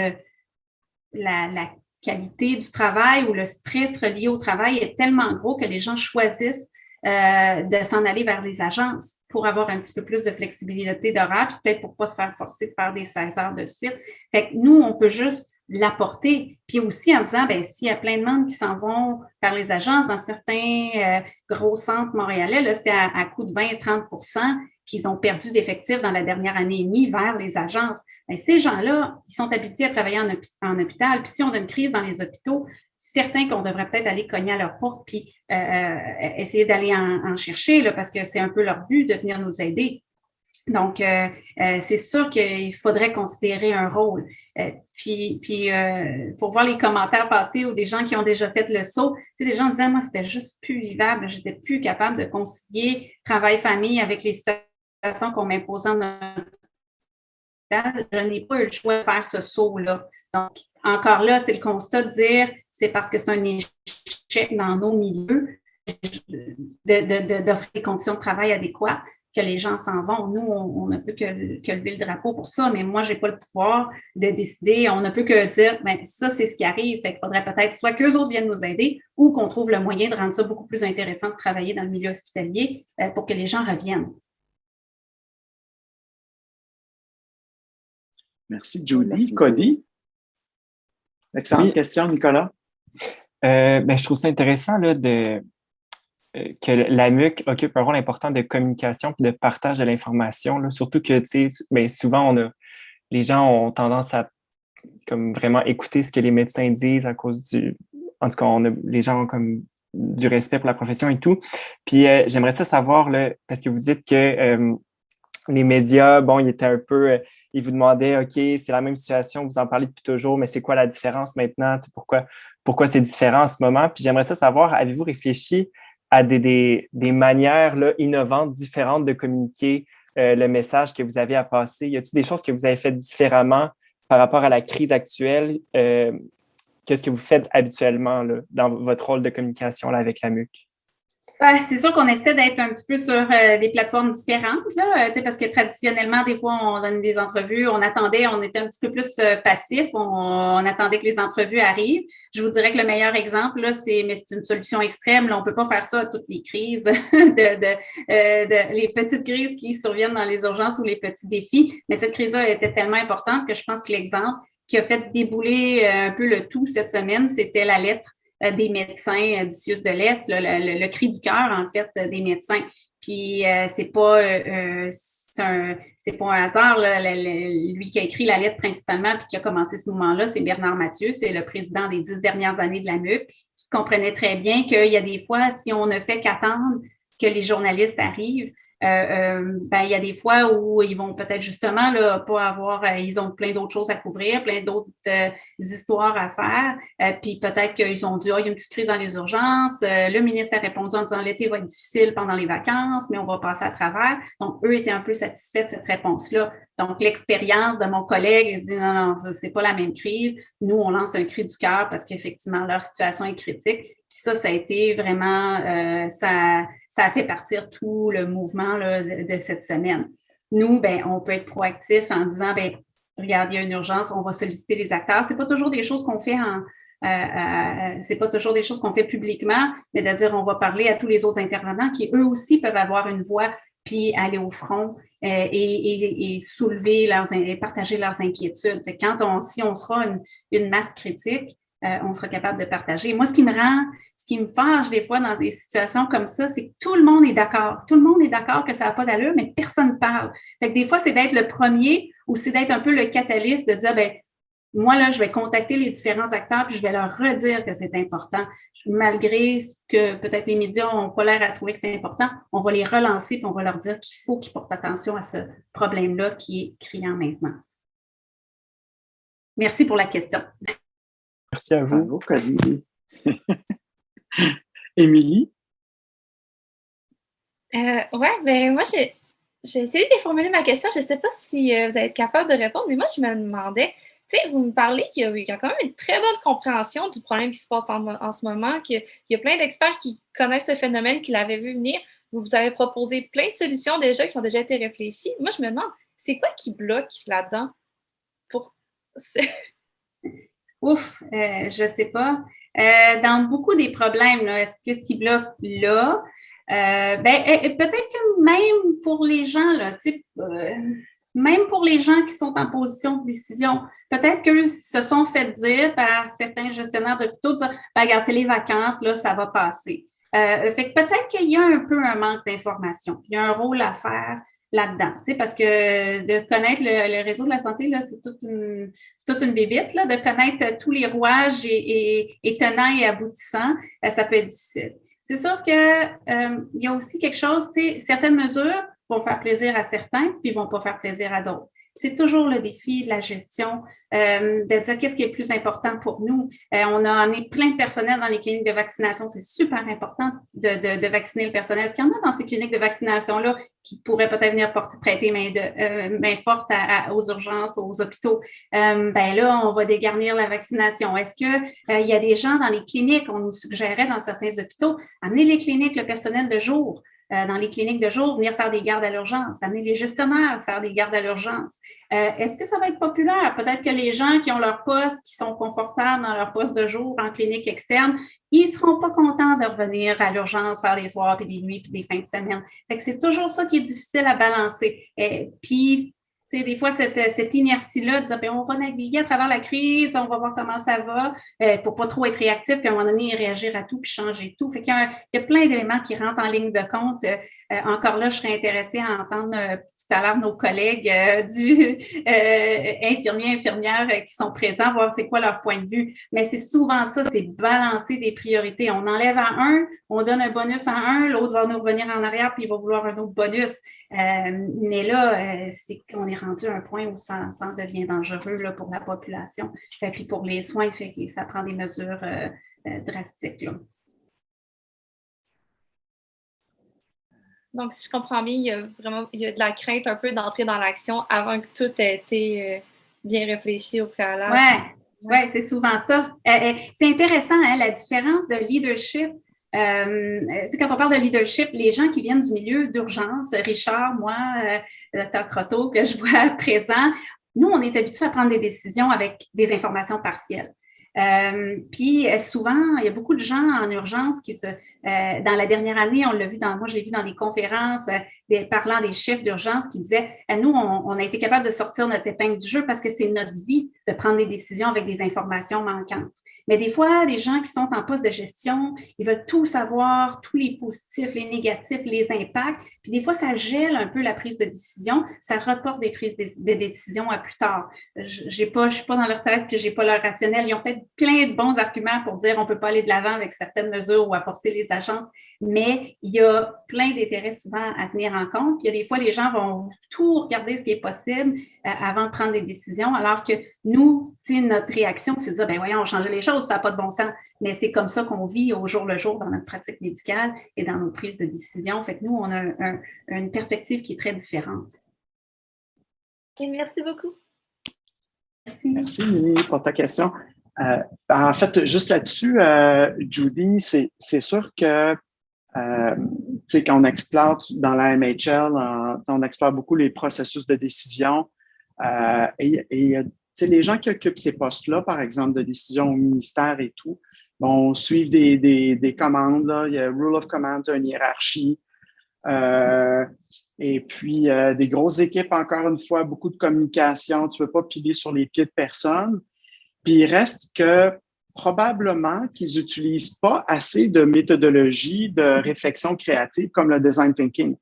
la qualité du travail ou le stress relié au travail est tellement gros que les gens choisissent de s'en aller vers les agences pour avoir un petit peu plus de flexibilité d'horaire, puis peut-être pour ne pas se faire forcer de faire des 16 heures de suite. Fait que nous, on peut juste l'apporter. Puis aussi en disant, ben s'il y a plein de monde qui s'en vont par les agences dans certains gros centres montréalais, là, c'était à coût de 20-30% qu'ils ont perdu d'effectifs dans la dernière année et demie vers les agences. Bien, ces gens-là, ils sont habitués à travailler en hôpital. Puis si on a une crise dans les hôpitaux, certains qu'on devrait peut-être aller cogner à leur porte puis essayer d'aller en chercher, là, parce que c'est un peu leur but de venir nous aider. Donc, c'est sûr qu'il faudrait considérer un rôle. Puis pour voir les commentaires passer ou des gens qui ont déjà fait le saut, tu sais, des gens disaient, moi, c'était juste plus vivable. J'étais plus capable de concilier travail-famille avec les situations qu'on m'imposait en hôpital. Je n'ai pas eu le choix de faire ce saut-là. Donc, encore là, c'est le constat de dire, c'est parce que c'est un échec dans nos milieux d'offrir des conditions de travail adéquates que les gens s'en vont. Nous, on ne peut que lever le drapeau pour ça, mais moi, je n'ai pas le pouvoir de décider. On ne peut que dire, bien, ça, c'est ce qui arrive. Fait qu'il faudrait peut-être soit qu'eux autres viennent nous aider ou qu'on trouve le moyen de rendre ça beaucoup plus intéressant de travailler dans le milieu hospitalier pour que les gens reviennent. Merci, Judy. Cody? Excellente question, Nicolas. Je trouve ça intéressant là, que la MUC occupe un rôle important de communication et de partage de l'information, là, surtout que souvent, les gens ont tendance à comme, vraiment écouter ce que les médecins disent à cause en tout cas, les gens ont comme du respect pour la profession et tout. Puis j'aimerais ça savoir, là, parce que vous dites que les médias, bon, ils étaient un peu... ils vous demandaient, OK, c'est la même situation, vous en parlez depuis toujours, mais c'est quoi la différence maintenant? Pourquoi c'est différent en ce moment? Puis j'aimerais ça savoir, avez-vous réfléchi à des manières là, innovantes, différentes de communiquer le message que vous avez à passer? Y a-t-il des choses que vous avez faites différemment par rapport à la crise actuelle? Qu'est-ce que vous faites habituellement là, dans votre rôle de communication là, avec la MUC? C'est sûr qu'on essaie d'être un petit peu sur des plateformes différentes, là, parce que traditionnellement, des fois, on donne des entrevues, on était un petit peu plus passif, on attendait que les entrevues arrivent. Je vous dirais que le meilleur exemple, là, c'est une solution extrême. Là, on ne peut pas faire ça à toutes les crises, les petites crises qui surviennent dans les urgences ou les petits défis. Mais cette crise-là était tellement importante que je pense que l'exemple qui a fait débouler un peu le tout cette semaine, c'était la lettre des médecins du CIUS de l'Est, le cri du cœur, en fait, des médecins. Puis, c'est pas un hasard, là, lui qui a écrit la lettre principalement puis qui a commencé ce mouvement-là, c'est Bernard Mathieu, c'est le président des 10 dernières années de la MUC, qui comprenait très bien qu'il y a des fois, si on ne fait qu'attendre que les journalistes arrivent, il y a des fois où ils vont peut-être justement là, pas avoir, ils ont plein d'autres choses à couvrir, plein d'autres histoires à faire, puis peut-être qu'ils ont dit, il y a une petite crise dans les urgences, le ministre a répondu en disant l'été va être difficile pendant les vacances, mais on va passer à travers. Donc, eux étaient un peu satisfaits de cette réponse-là. Donc, l'expérience de mon collègue, il dit non, c'est pas la même crise. Nous, on lance un cri du cœur parce qu'effectivement, leur situation est critique. Puis ça a été vraiment, ça a fait partir tout le mouvement là, de cette semaine. Nous, on peut être proactif en disant, regarde, il y a une urgence, on va solliciter les acteurs. C'est pas toujours des choses qu'on fait c'est pas toujours des choses qu'on fait publiquement, mais de dire on va parler à tous les autres intervenants qui, eux aussi, peuvent avoir une voix puis aller au front et soulever et partager leurs inquiétudes. Fait que si on sera une masse critique, on sera capable de partager. Moi, ce qui me fâche des fois dans des situations comme ça, c'est que tout le monde est d'accord. Tout le monde est d'accord que ça n'a pas d'allure, mais personne ne parle. Fait que des fois, c'est d'être le premier ou c'est d'être un peu le catalyste de dire, moi, là, je vais contacter les différents acteurs puis je vais leur redire que c'est important. Malgré ce que peut-être les médias n'ont pas l'air à trouver que c'est important, on va les relancer puis on va leur dire qu'il faut qu'ils portent attention à ce problème-là qui est criant maintenant. Merci pour la question. Merci à vous. Bravo, Cody. Émilie? Moi, j'ai essayé de formuler ma question. Je ne sais pas si vous allez être capable de répondre, mais moi, je me demandais, vous me parlez qu'il y a quand même une très bonne compréhension du problème qui se passe en ce moment, qu'il y a plein d'experts qui connaissent ce phénomène, qui l'avaient vu venir. Vous avez proposé plein de solutions déjà qui ont déjà été réfléchies. Moi, je me demande, c'est quoi qui bloque là-dedans? Ouf, je sais pas. Dans beaucoup des problèmes, là, qu'est-ce qui bloque là? Peut-être que même pour les gens, là, même pour les gens qui sont en position de décision. Peut-être qu'eux se sont fait dire par certains gestionnaires d'hôpitaux, ben, regarde, c'est les vacances, là, ça va passer. Fait que peut-être qu'il y a un peu un manque d'information. Il y a un rôle à faire là-dedans, tu sais, parce que de connaître le réseau de la santé, là, c'est toute une bébite, là, de connaître tous les rouages et tenants et aboutissants, ça peut être difficile. C'est sûr que il y a aussi quelque chose, tu sais, certaines mesures vont faire plaisir à certains, puis vont pas faire plaisir à d'autres. C'est toujours le défi de la gestion, de dire qu'est-ce qui est le plus important pour nous. On est plein de personnel dans les cliniques de vaccination. C'est super important de vacciner le personnel. Est-ce qu'il y en a dans ces cliniques de vaccination-là qui pourraient peut-être venir prêter main forte aux urgences, aux hôpitaux? Ben là, on va dégarnir la vaccination. Est-ce que il y a des gens dans les cliniques, on nous suggérait dans certains hôpitaux, amener les cliniques, le personnel de jour, dans les cliniques de jour, venir faire des gardes à l'urgence, amener les gestionnaires faire des gardes à l'urgence. Est-ce que ça va être populaire? Peut-être que les gens qui ont leur poste, qui sont confortables dans leur poste de jour en clinique externe, ils ne seront pas contents de revenir à l'urgence, faire des soirs, puis des nuits, puis des fins de semaine. Fait que c'est toujours ça qui est difficile à balancer. Puis, tu sais, des fois, cette inertie-là, de dire, bien, on va naviguer à travers la crise, on va voir comment ça va, pour pas trop être réactif, puis à un moment donné, réagir à tout, puis changer tout. Fait qu'il y a plein d'éléments qui rentrent en ligne de compte. Encore là, je serais intéressée à entendre tout à l'heure nos collègues infirmiers, infirmières qui sont présents, voir c'est quoi leur point de vue. Mais c'est souvent ça, c'est balancer des priorités. On enlève à un, on donne un bonus à un, l'autre va nous revenir en arrière, puis il va vouloir un autre bonus. Mais là, c'est qu'on est rendu à un point où ça devient dangereux là, pour la population. Puis pour les soins, ça prend des mesures drastiques. Là. Donc, si je comprends bien, il y a de la crainte un peu d'entrer dans l'action avant que tout ait été bien réfléchi au préalable. Ouais, c'est souvent ça. C'est intéressant, hein, la différence de leadership. Quand on parle de leadership, les gens qui viennent du milieu d'urgence, Richard, moi, Dr. Croteau, que je vois présent, nous, on est habitués à prendre des décisions avec des informations partielles. Puis souvent, il y a beaucoup de gens en urgence qui dans la dernière année, on l'a vu moi je l'ai vu dans des conférences parlant des chefs d'urgence qui disaient nous, on a été capable de sortir notre épingle du jeu parce que c'est notre vie de prendre des décisions avec des informations manquantes. Mais des fois, des gens qui sont en poste de gestion, ils veulent tout savoir, tous les positifs, les négatifs, les impacts. Puis des fois, ça gèle un peu la prise de décision, ça reporte des prises de décision à plus tard. Je ne suis pas dans leur tête, puis je n'ai pas leur rationnel. Ils ont peut-être plein de bons arguments pour dire on ne peut pas aller de l'avant avec certaines mesures ou à forcer les agences, mais il y a plein d'intérêts souvent à tenir en compte. Puis il y a des fois, les gens vont tout regarder ce qui est possible avant de prendre des décisions, alors que nous, notre réaction, c'est de dire, ben voyons, on change les choses, ça n'a pas de bon sens. Mais c'est comme ça qu'on vit au jour le jour dans notre pratique médicale et dans nos prises de décision. Fait que nous, on a une perspective qui est très différente. Et merci beaucoup. Merci. Merci, Mimi, pour ta question. En fait, juste là-dessus, Judy, c'est sûr que quand on explore dans la MHL, on explore beaucoup les processus de décision. Et les gens qui occupent ces postes-là, par exemple, de décision au ministère et tout, vont suivre des commandes. Là. Il y a rule of command, une hiérarchie. Et puis, des grosses équipes, encore une fois, beaucoup de communication. Tu ne veux pas piler sur les pieds de personne. Puis, il reste que probablement qu'ils n'utilisent pas assez de méthodologies de réflexion créative comme le design thinking.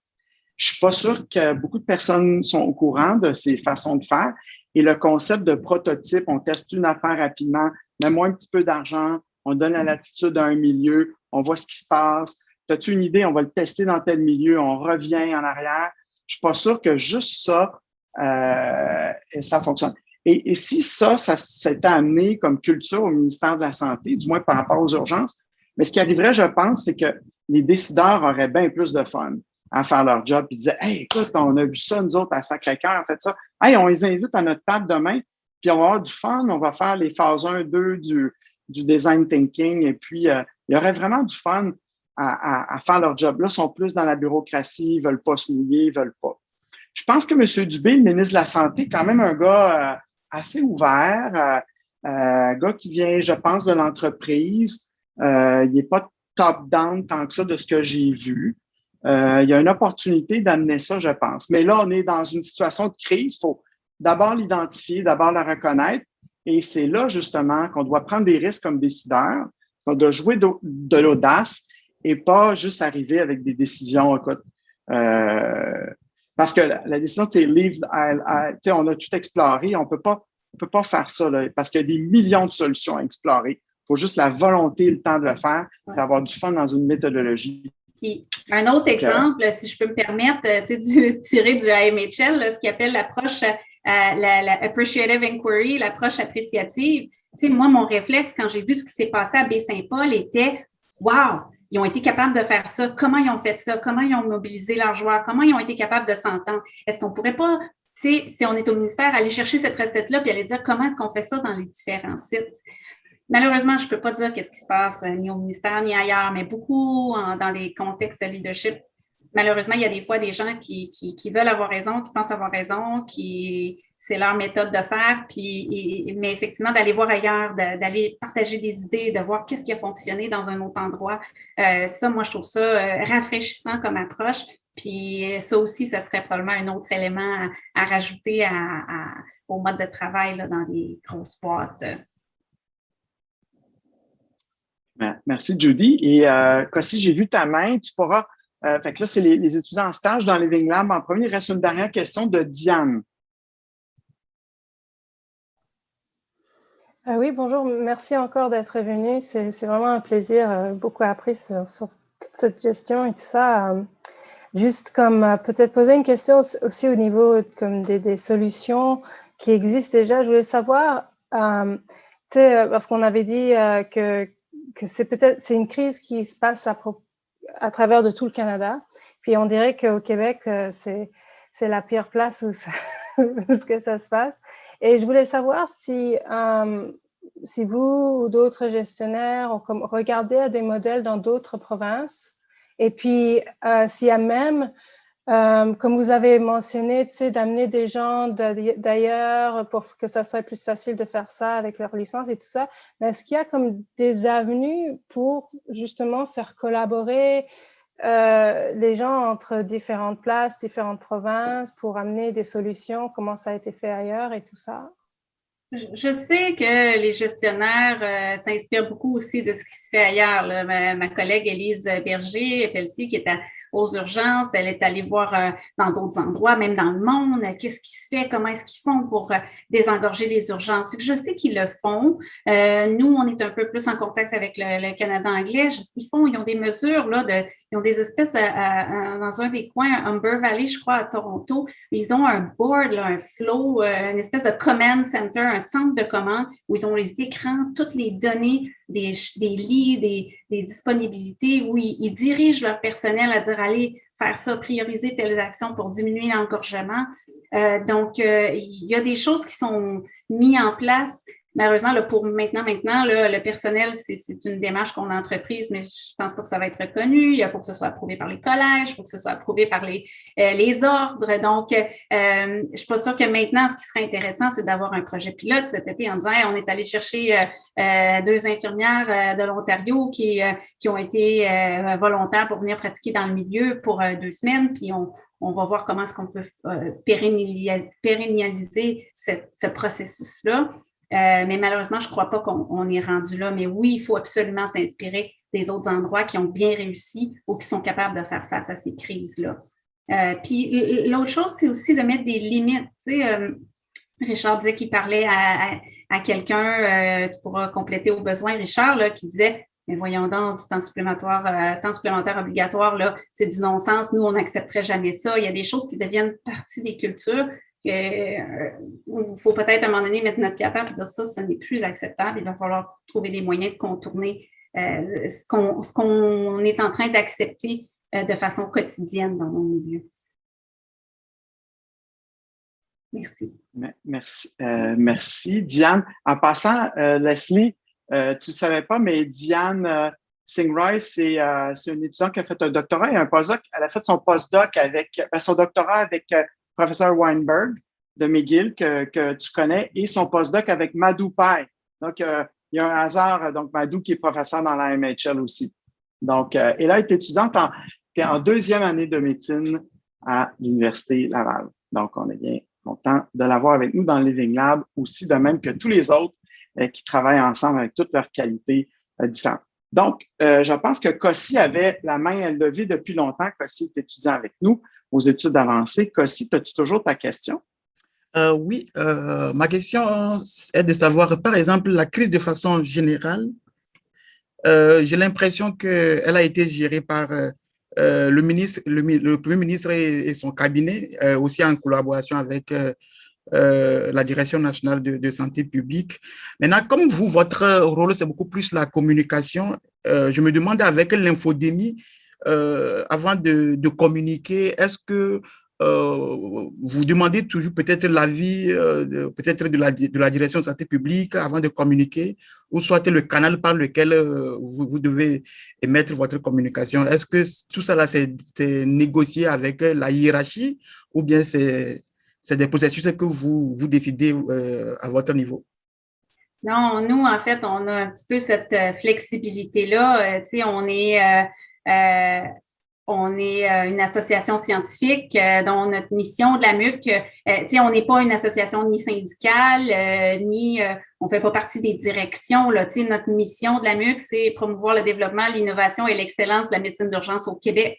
Je ne suis pas sûre que beaucoup de personnes sont au courant de ces façons de faire. Et le concept de prototype, on teste une affaire rapidement, mets-moi un petit peu d'argent, on donne la latitude à un milieu, on voit ce qui se passe. As-tu une idée? On va le tester dans tel milieu, on revient en arrière. Je ne suis pas sûre que juste ça, ça fonctionne. Et si ça s'était amené comme culture au ministère de la Santé, du moins par rapport aux urgences, mais ce qui arriverait, je pense, c'est que les décideurs auraient bien plus de fun à faire leur job et disaient « Hey, écoute, on a vu ça, nous autres, à Sacré-Cœur, on fait ça. Hey, on les invite à notre table demain, puis on va avoir du fun, on va faire les phases 1, 2 du design thinking, et puis il y aurait vraiment du fun à faire leur job. Là, ils sont plus dans la bureaucratie, ils ne veulent pas se mouiller, ils ne veulent pas. Je pense que M. Dubé, le ministre de la Santé, est quand même un gars assez ouvert, un gars qui vient, je pense, de l'entreprise. Il n'est pas top-down tant que ça de ce que j'ai vu. il y a une opportunité d'amener ça, je pense. Mais là, on est dans une situation de crise. Il faut d'abord l'identifier, d'abord la reconnaître. Et c'est là, justement, qu'on doit prendre des risques comme décideur, qu'on doit jouer de l'audace et pas juste arriver avec des décisions. Écoute, parce que la décision, c'est on a tout exploré. On peut pas faire ça là, parce qu'il y a des millions de solutions à explorer. Il faut juste la volonté et le temps de le faire et avoir du fun dans une méthodologie. Puis, un autre exemple, si je peux me permettre, tiré du AMHL, là, ce qu'il appelle l'approche, la appreciative inquiry, l'approche appréciative. Moi, mon réflexe, quand j'ai vu ce qui s'est passé à Baie-Saint-Paul, était « Wow! Ils ont été capables de faire ça. Comment ils ont fait ça? Comment ils ont mobilisé leurs joueurs? Comment ils ont été capables de s'entendre? Est-ce qu'on pourrait pas, si on est au ministère, aller chercher cette recette-là puis aller dire comment est-ce qu'on fait ça dans les différents sites? » Malheureusement, je ne peux pas dire qu'est-ce qui se passe ni au ministère ni ailleurs, mais beaucoup dans des contextes de leadership. Malheureusement, il y a des fois des gens qui veulent avoir raison, qui pensent avoir raison, c'est leur méthode de faire, mais effectivement, d'aller voir ailleurs, d'aller partager des idées, de voir qu'est-ce qui a fonctionné dans un autre endroit. Ça, moi, je trouve ça rafraîchissant comme approche. Puis ça aussi, ça serait probablement un autre élément à rajouter au mode de travail là, dans les grosses boîtes. Merci, Judy. Et Kossi, j'ai vu ta main. Tu pourras. Fait que là, c'est les étudiants en stage dans Living Lab. En premier, il reste une dernière question de Diane. Oui, bonjour. Merci encore d'être venu. C'est vraiment un plaisir. Beaucoup appris sur toute cette gestion et tout ça. Juste comme peut-être poser une question aussi au niveau comme des solutions qui existent déjà. Je voulais savoir, parce qu'on avait dit que c'est une crise qui se passe à travers de tout le Canada. Puis on dirait qu'au Québec, c'est la pire place où que ça se passe. Et je voulais savoir si vous ou d'autres gestionnaires ont regardé à des modèles dans d'autres provinces. Et puis, s'il y a même, comme vous avez mentionné, d'amener des gens d'ailleurs pour que ça soit plus facile de faire ça avec leur licence et tout ça. Mais est-ce qu'il y a comme des avenues pour justement faire collaborer les gens entre différentes places, différentes provinces pour amener des solutions, comment ça a été fait ailleurs et tout ça? Je sais que les gestionnaires s'inspirent beaucoup aussi de ce qui se fait ailleurs. Là. Ma collègue Élise Berger-Pelletier, qui est aux urgences, elle est allée voir dans d'autres endroits, même dans le monde, qu'est-ce qui se fait, comment est-ce qu'ils font pour désengorger les urgences. Fait que je sais qu'ils le font. Nous, on est un peu plus en contact avec le Canada anglais. Je sais qu'ils font, ils ont des mesures, là, ils ont des espèces dans un des coins, Humber Valley, je crois, à Toronto. Ils ont un board, là, un flow, une espèce de command center, un centre de commande où ils ont les écrans, toutes les données des lits, des disponibilités, où ils dirigent leur personnel à dire allez faire ça, prioriser telles actions pour diminuer l'engorgement. Donc, il y a des choses qui sont mises en place. Malheureusement, là, pour maintenant, là, le personnel, c'est une démarche qu'on a entreprise, mais je pense pas que ça va être reconnu. Il faut que ce soit approuvé par les collèges, il faut que ce soit approuvé par les ordres. Donc, je suis pas sûre que maintenant, ce qui serait intéressant, c'est d'avoir un projet pilote cet été en disant on est allé chercher 2 infirmières de l'Ontario qui ont été volontaires pour venir pratiquer dans le milieu pour 2 semaines, puis on va voir comment est-ce qu'on peut pérennialiser ce processus-là. Mais malheureusement, je ne crois pas qu'on est rendu là. Mais oui, il faut absolument s'inspirer des autres endroits qui ont bien réussi ou qui sont capables de faire face à ces crises-là. Puis l'autre chose, c'est aussi de mettre des limites. Tu sais, Richard disait qu'il parlait à quelqu'un, tu pourras compléter au besoin, Richard, là, qui disait mais voyons donc, du temps supplémentaire obligatoire, là, c'est du non-sens. Nous, on n'accepterait jamais ça. Il y a des choses qui deviennent partie des cultures. Il faut peut-être à un moment donné mettre notre pied à terre et dire ça, ce n'est plus acceptable. Il va falloir trouver des moyens de contourner ce qu'on est en train d'accepter de façon quotidienne dans nos milieux. Merci. Merci, Diane. En passant, Leslie, tu ne savais pas, mais Diane Singh-Roy, c'est une étudiante qui a fait un doctorat et un postdoc. Elle a fait son postdoc son doctorat avec professeur Weinberg de McGill, que tu connais, et son postdoc avec Madhu Pai. Donc, il y a un hasard, donc Madhu qui est professeur dans la MHL aussi. Donc, et là, elle est étudiante tu es en 2e année de médecine à l'Université Laval. Donc, on est bien content de l'avoir avec nous dans le Living Lab, aussi de même que tous les autres qui travaillent ensemble avec toutes leurs qualités différentes. Donc, je pense que Cossi avait la main levée depuis longtemps. Cossi est étudiant avec nous aux études avancées. Cossi, as-tu toujours ta question? Oui, ma question est de savoir, par exemple, la crise de façon générale. J'ai l'impression qu'elle a été gérée par le Premier ministre et son cabinet, aussi en collaboration avec la Direction nationale de santé publique. Maintenant, comme vous, votre rôle, c'est beaucoup plus la communication, je me demande avec l'infodémie, avant de communiquer, est-ce que vous demandez toujours peut-être l'avis peut-être de la Direction de santé publique avant de communiquer, ou soit le canal par lequel vous devez émettre votre communication? Est-ce que tout ça là, c'est négocié avec la hiérarchie, ou bien c'est des processus que vous décidez à votre niveau? Non, nous, en fait, on a un petit peu cette flexibilité-là. Tu sais, on est une association scientifique dont notre mission de la MUC, tu sais, on n'est pas une association ni syndicale, ni on fait pas partie des directions. Là. Tu sais, notre mission de la MUC, c'est promouvoir le développement, l'innovation et l'excellence de la médecine d'urgence au Québec.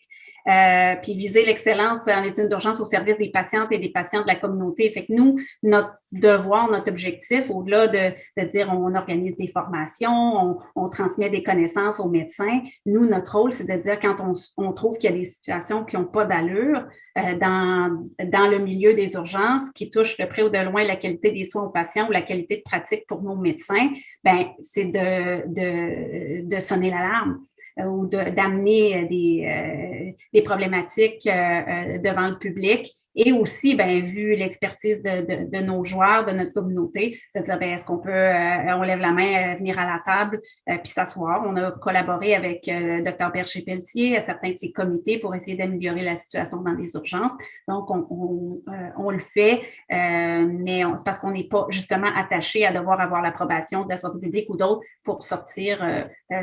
Puis viser l'excellence en médecine d'urgence au service des patientes et des patients de la communauté. Fait que nous, notre devoir, notre objectif, au-delà de dire on organise des formations, on transmet des connaissances aux médecins, nous, notre rôle, c'est de dire quand on trouve qu'il y a des situations qui n'ont pas d'allure dans le milieu des urgences, qui touchent de près ou de loin la qualité des soins aux patients ou la qualité de pratique pour nos médecins, ben c'est de sonner l'alarme ou d'amener des problématiques devant le public. Et aussi, ben, vu l'expertise de nos joueurs, de notre communauté, de dire, ben, est-ce qu'on peut, on lève la main, venir à la table, puis s'asseoir. On a collaboré avec Dr. Berger-Pelletier à certains de ses comités pour essayer d'améliorer la situation dans les urgences. Donc, on le fait, mais parce qu'on n'est pas justement attaché à devoir avoir l'approbation de la santé publique ou d'autres pour sortir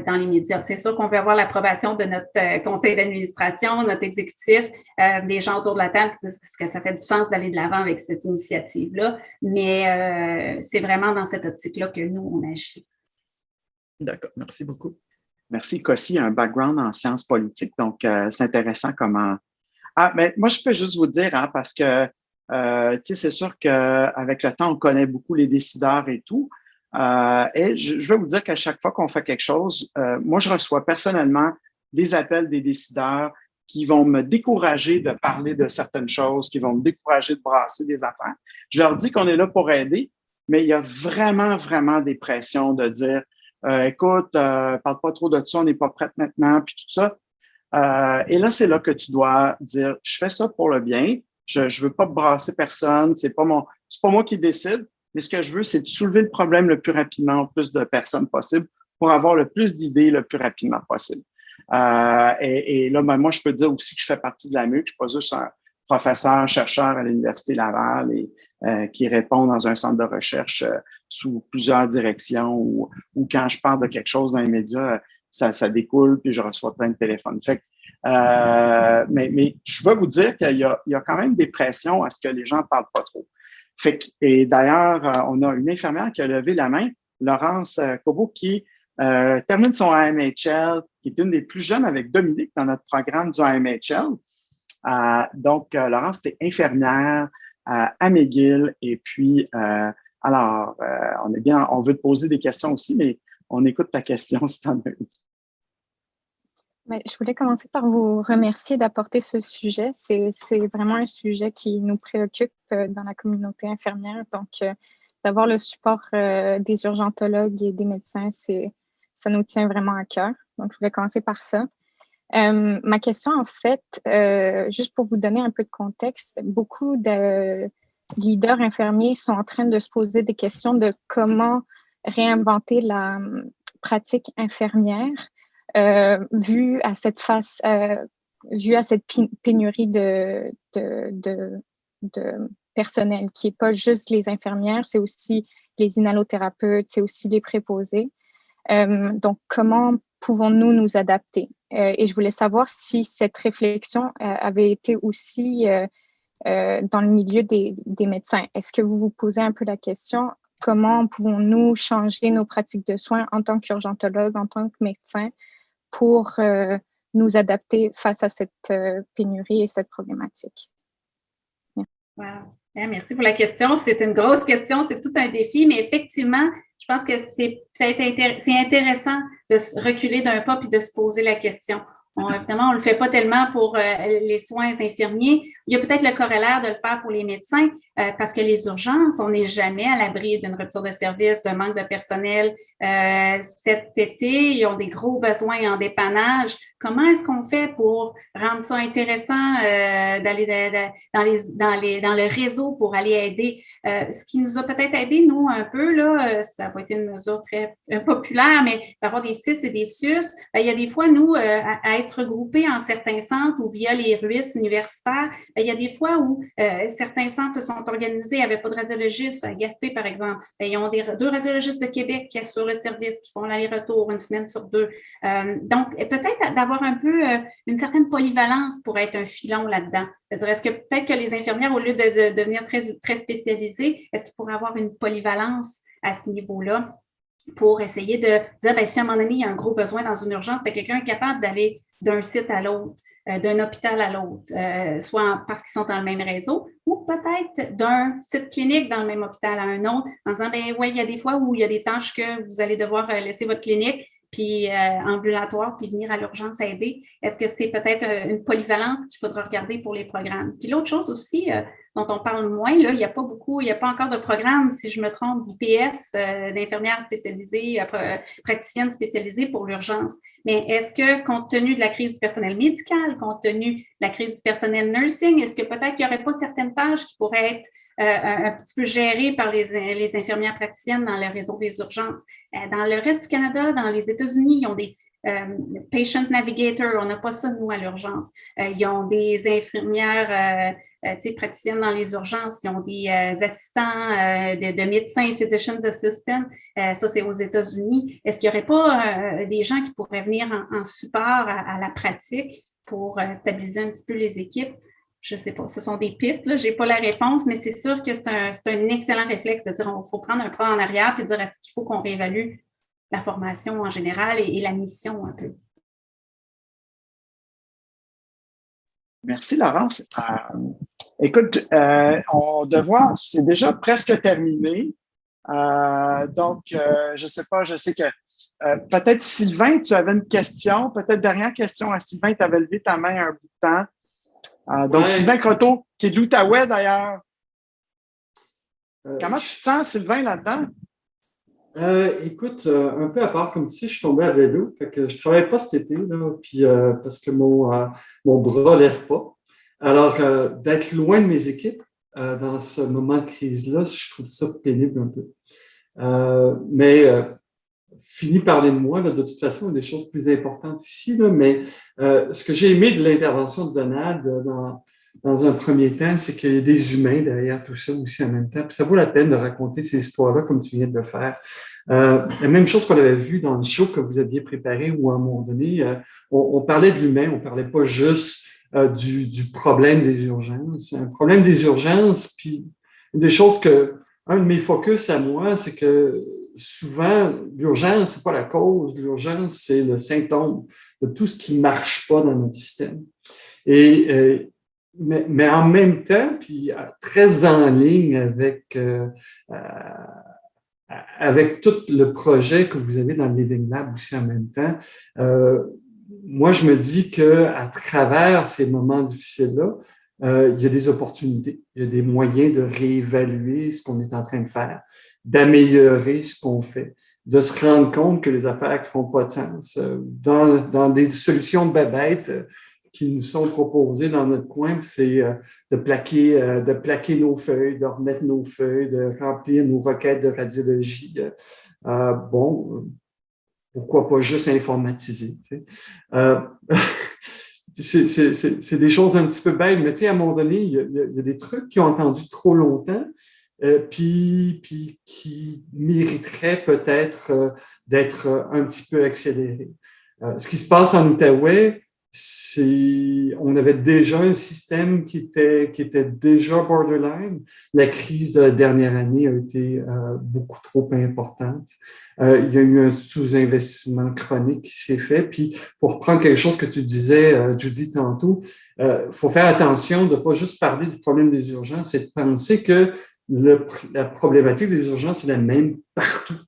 dans les médias. C'est sûr qu'on veut avoir l'approbation de notre conseil d'administration, notre exécutif, des gens autour de la table, parce que ça fait du sens d'aller de l'avant avec cette initiative-là, mais c'est vraiment dans cette optique-là que nous, on agit. D'accord, merci beaucoup. Merci. Cossi a un background en sciences politiques, donc c'est intéressant comment... Ah, mais moi, je peux juste vous dire, hein, parce que, tu sais, c'est sûr qu'avec le temps, on connaît beaucoup les décideurs et tout, et je vais vous dire qu'à chaque fois qu'on fait quelque chose, moi, je reçois personnellement des appels des décideurs qui vont me décourager de parler de certaines choses, qui vont me décourager de brasser des affaires. Je leur dis qu'on est là pour aider, mais il y a vraiment, vraiment des pressions de dire écoute, parle pas trop de ça, on n'est pas prête maintenant, puis tout ça. Et là, c'est là que tu dois dire je fais ça pour le bien, je veux pas brasser personne, c'est pas moi qui décide, mais ce que je veux, c'est de soulever le problème le plus rapidement au plus de personnes possible pour avoir le plus d'idées le plus rapidement possible. Et là, ben, moi, je peux dire aussi que je fais partie de la MUC. Je suis pas juste un professeur, chercheur à l'Université Laval et qui répond dans un centre de recherche sous plusieurs directions ou quand je parle de quelque chose dans les médias, ça découle puis je reçois plein de téléphones. Fait que, mais je veux vous dire qu'il y a quand même des pressions à ce que les gens ne parlent pas trop. Fait que, et d'ailleurs, on a une infirmière qui a levé la main, Laurence Cobo, qui termine son AMHL, qui est une des plus jeunes avec Dominique dans notre programme du AMHL. Donc, Laurence, tu es infirmière à McGill. Et puis, alors, on veut te poser des questions aussi, mais on écoute ta question si tu en as une. Je voulais commencer par vous remercier d'apporter ce sujet. C'est vraiment un sujet qui nous préoccupe dans la communauté infirmière. Donc, d'avoir le support des urgentologues et des médecins, ça nous tient vraiment à cœur. Donc, je voulais commencer par ça. Ma question, en fait, juste pour vous donner un peu de contexte, beaucoup de leaders infirmiers sont en train de se poser des questions de comment réinventer la pratique infirmière vu à cette pénurie de personnel qui n'est pas juste les infirmières, c'est aussi les inhalothérapeutes, c'est aussi les préposés. Donc, comment pouvons-nous nous adapter? Et je voulais savoir si cette réflexion avait été aussi dans le milieu des médecins. Est-ce que vous vous posez un peu la question, comment pouvons-nous changer nos pratiques de soins en tant qu'urgentologue, en tant que médecin, pour nous adapter face à cette pénurie et cette problématique? Wow. Merci pour la question. C'est une grosse question, c'est tout un défi, mais effectivement, je pense que c'est intéressant de se reculer d'un pas puis de se poser la question. Évidemment, on ne le fait pas tellement pour les soins infirmiers. Il y a peut-être le corollaire de le faire pour les médecins parce que les urgences, on n'est jamais à l'abri d'une rupture de service, d'un manque de personnel. Cet été, ils ont des gros besoins en dépannage. Comment est-ce qu'on fait pour rendre ça intéressant d'aller dans le réseau pour aller aider? Ce qui nous a peut-être aidé, nous, un peu, là, ça n'a pas été une mesure très populaire, mais d'avoir des CIS et des CIUS, il y a des fois, nous, à être regroupés en certains centres ou via les RUIS universitaires, il y a des fois où certains centres se sont organisés, il n'y avait pas de radiologiste. À Gaspé, par exemple, ils ont deux radiologistes de Québec qui assurent le service, qui font l'aller-retour une semaine sur deux. Donc, peut-être d'avoir un peu une certaine polyvalence pour être un filon là-dedans. C'est-à-dire, est-ce que peut-être que les infirmières, au lieu de devenir très spécialisées, est-ce qu'ils pourraient avoir une polyvalence à ce niveau-là pour essayer de dire, bien, si à un moment donné, il y a un gros besoin dans une urgence, quelqu'un est capable d'aller d'un site à l'autre, d'un hôpital à l'autre, soit parce qu'ils sont dans le même réseau, ou peut-être d'un site clinique dans le même hôpital à un autre, en disant, bien, oui, il y a des fois où il y a des tâches que vous allez devoir laisser votre clinique, puis ambulatoire, puis venir à l'urgence aider. Est-ce que c'est peut-être une polyvalence qu'il faudra regarder pour les programmes? Puis l'autre chose aussi, dont on parle moins, là, il n'y a pas encore de programme, si je me trompe, d'IPS, d'infirmières spécialisées, praticiennes spécialisées pour l'urgence. Mais est-ce que, compte tenu de la crise du personnel médical, compte tenu de la crise du personnel nursing, est-ce que peut-être qu'il n'y aurait pas certaines tâches qui pourraient être un petit peu gérées par les infirmières praticiennes dans le réseau des urgences? Dans le reste du Canada, dans les États-Unis, ils ont des patient navigator, on n'a pas ça, nous, à l'urgence. Ils ont des infirmières praticiennes dans les urgences, ils ont des assistants de médecins, physicians assistants. Ça, c'est aux États-Unis. Est-ce qu'il n'y aurait pas des gens qui pourraient venir en support à la pratique pour stabiliser un petit peu les équipes? Je ne sais pas, ce sont des pistes, je n'ai pas la réponse, mais c'est sûr que c'est un excellent réflexe de dire qu'il faut prendre un pas en arrière et dire est-ce qu'il faut qu'on réévalue la formation en général et la mission un peu. Merci, Laurence. Écoute, on devoir, c'est déjà presque terminé. Donc, je ne sais pas, je sais que peut-être Sylvain, tu avais une question, peut-être dernière question à Sylvain, tu avais levé ta main un bout de temps. Donc, ouais. Sylvain Croteau, qui est de l'Outaouais d'ailleurs. Comment tu te sens, Sylvain, là-dedans? Écoute, un peu à part, comme tu sais, je suis tombé à vélo, fait que je ne travaille pas cet été, là, puis, parce que mon bras ne lève pas. Alors, d'être loin de mes équipes dans ce moment de crise-là, je trouve ça pénible un peu. Mais fini de parler de moi, là, de toute façon, il y a des choses plus importantes ici, là, mais ce que j'ai aimé de l'intervention de Donald dans un premier temps, c'est qu'il y a des humains derrière tout ça aussi en même temps. Puis ça vaut la peine de raconter ces histoires-là comme tu viens de le faire. La même chose qu'on avait vu dans le show que vous aviez préparé où à un moment donné, on parlait de l'humain, on parlait pas juste du problème des urgences. Un problème des urgences, puis une des choses un de mes focus à moi, c'est que souvent, l'urgence, c'est pas la cause. L'urgence, c'est le symptôme de tout ce qui marche pas dans notre système. Mais en même temps, puis très en ligne avec tout le projet que vous avez dans le Living Lab aussi en même temps, moi, je me dis qu'à travers ces moments difficiles-là, il y a des opportunités, il y a des moyens de réévaluer ce qu'on est en train de faire, d'améliorer ce qu'on fait, de se rendre compte que les affaires qui font pas de sens, dans des solutions bébêtes qui nous sont proposées dans notre coin, c'est de plaquer nos feuilles, de remettre nos feuilles, de remplir nos requêtes de radiologie. Pourquoi pas juste informatiser, tu sais. C'est des choses un petit peu belles, mais tu sais, à un moment donné, il y a des trucs qui ont entendu trop longtemps, puis qui mériteraient peut-être d'être un petit peu accélérés. Ce qui se passe en Outaouais, on avait déjà un système qui était déjà borderline. La crise de la dernière année a été beaucoup trop importante. Il y a eu un sous-investissement chronique qui s'est fait. Puis, pour reprendre quelque chose que tu disais, Judy, tantôt, faut faire attention de ne pas juste parler du problème des urgences et de penser que la problématique des urgences est la même partout.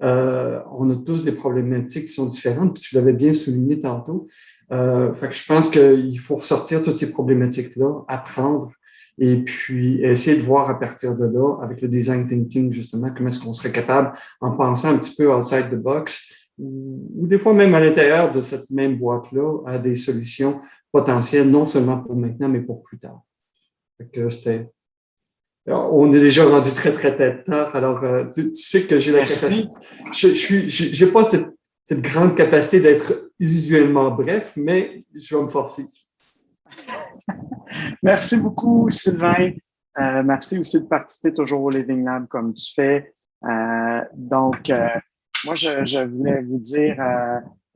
On a tous des problématiques qui sont différentes, puis tu l'avais bien souligné tantôt. Fait que je pense qu'il faut ressortir toutes ces problématiques-là, apprendre et puis essayer de voir à partir de là, avec le design thinking, justement, comment est-ce qu'on serait capable, en pensant un petit peu outside the box, ou des fois même à l'intérieur de cette même boîte-là, à des solutions potentielles, non seulement pour maintenant, mais pour plus tard. Fait que on est déjà rendu très, très tard. Alors, tu sais que j'ai la capacité. Je n'ai pas cette grande capacité d'être usuellement bref, mais je vais me forcer. Merci beaucoup, Sylvain. Merci aussi de participer toujours au Living Lab comme tu fais. Donc, moi, je voulais vous dire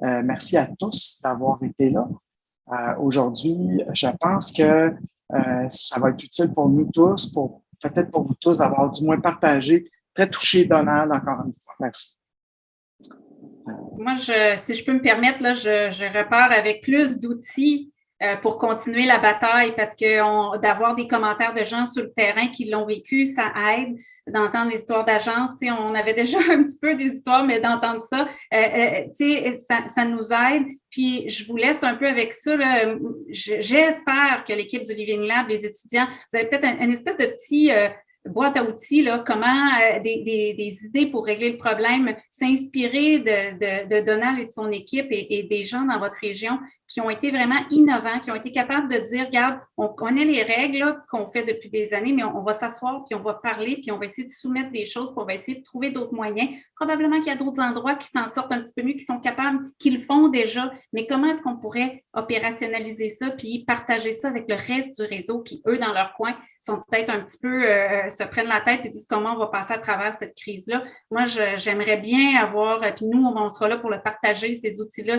merci à tous d'avoir été là. Aujourd'hui, je pense que ça va être utile pour nous tous, peut-être pour vous tous, d'avoir du moins partagé, très touché, Donald, encore une fois. Merci. Moi, si je peux me permettre, là, je repars avec plus d'outils pour continuer la bataille parce que d'avoir des commentaires de gens sur le terrain qui l'ont vécu, ça aide d'entendre les histoires d'agence. On avait déjà un petit peu des histoires, mais d'entendre ça, ça nous aide. Puis, je vous laisse un peu avec ça. Là. J'espère que l'équipe du Living Lab, les étudiants, vous avez peut-être une espèce de petit boîte à outils, là, comment des idées pour régler le problème, s'inspirer de Donald et de son équipe et des gens dans votre région qui ont été vraiment innovants, qui ont été capables de dire, regarde, on connaît les règles là, qu'on fait depuis des années, mais on va s'asseoir, puis on va parler, puis on va essayer de soumettre des choses, puis on va essayer de trouver d'autres moyens. Probablement qu'il y a d'autres endroits qui s'en sortent un petit peu mieux, qui sont capables, qui le font déjà, mais comment est-ce qu'on pourrait opérationnaliser ça, puis partager ça avec le reste du réseau qui, eux, dans leur coin, sont peut-être un petit peu, se prennent la tête et disent comment on va passer à travers cette crise-là. Moi, j'aimerais bien avoir, puis nous, on sera là pour le partager, ces outils-là,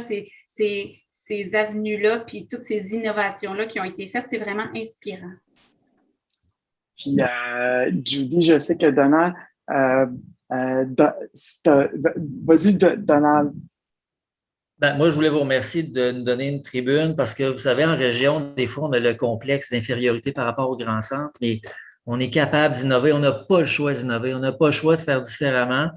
ces avenues-là, puis toutes ces innovations-là qui ont été faites, c'est vraiment inspirant. Puis, Judy, je sais que Donald, vas-y, Donald. Moi, je voulais vous remercier de nous donner une tribune parce que, vous savez, en région, des fois, on a le complexe d'infériorité par rapport aux grands centres, mais on est capable d'innover. On n'a pas le choix d'innover. On n'a pas le choix de faire différemment.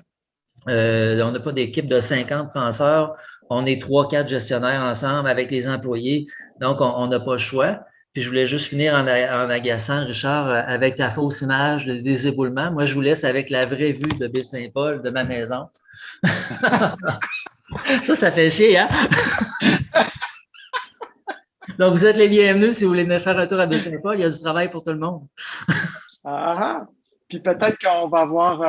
On n'a pas d'équipe de 50 penseurs. On est 3-4 gestionnaires ensemble avec les employés. Donc, on n'a pas le choix. Puis, je voulais juste finir en agaçant, Richard, avec ta fausse image de déséboulement. Moi, je vous laisse avec la vraie vue de Baie-Saint-Paul, de ma maison. Ça fait chier, hein? Donc, vous êtes les bienvenus si vous voulez venir faire un tour à Baie-Saint-Paul. Il y a du travail pour tout le monde. Puis peut-être qu'on va avoir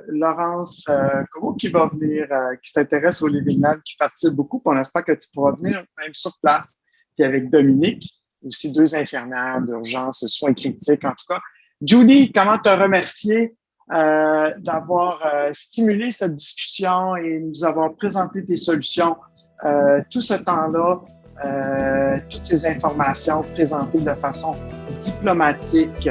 Laurence Corot qui va venir, qui s'intéresse au Living Lab, qui participe beaucoup. Puis on espère que tu pourras venir même sur place. Puis avec Dominique, aussi 2 infirmières d'urgence, soins critiques en tout cas. Judy, comment te remercier d'avoir stimulé cette discussion et nous avoir présenté tes solutions tout ce temps-là, toutes ces informations présentées de façon diplomatique,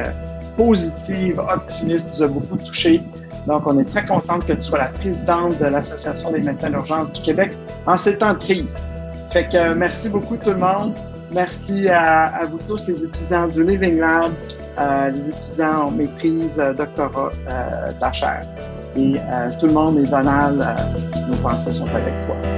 positive, optimiste, nous a beaucoup touché. Donc, on est très contente que tu sois la présidente de l'Association des médecins d'urgence du Québec en ces temps de crise. Fait que merci beaucoup tout le monde. Merci à vous tous, les étudiants du Living Lab, les étudiants en maîtrise, doctorat de la chaire. Et tout le monde, et Donald, nos pensées sont avec toi.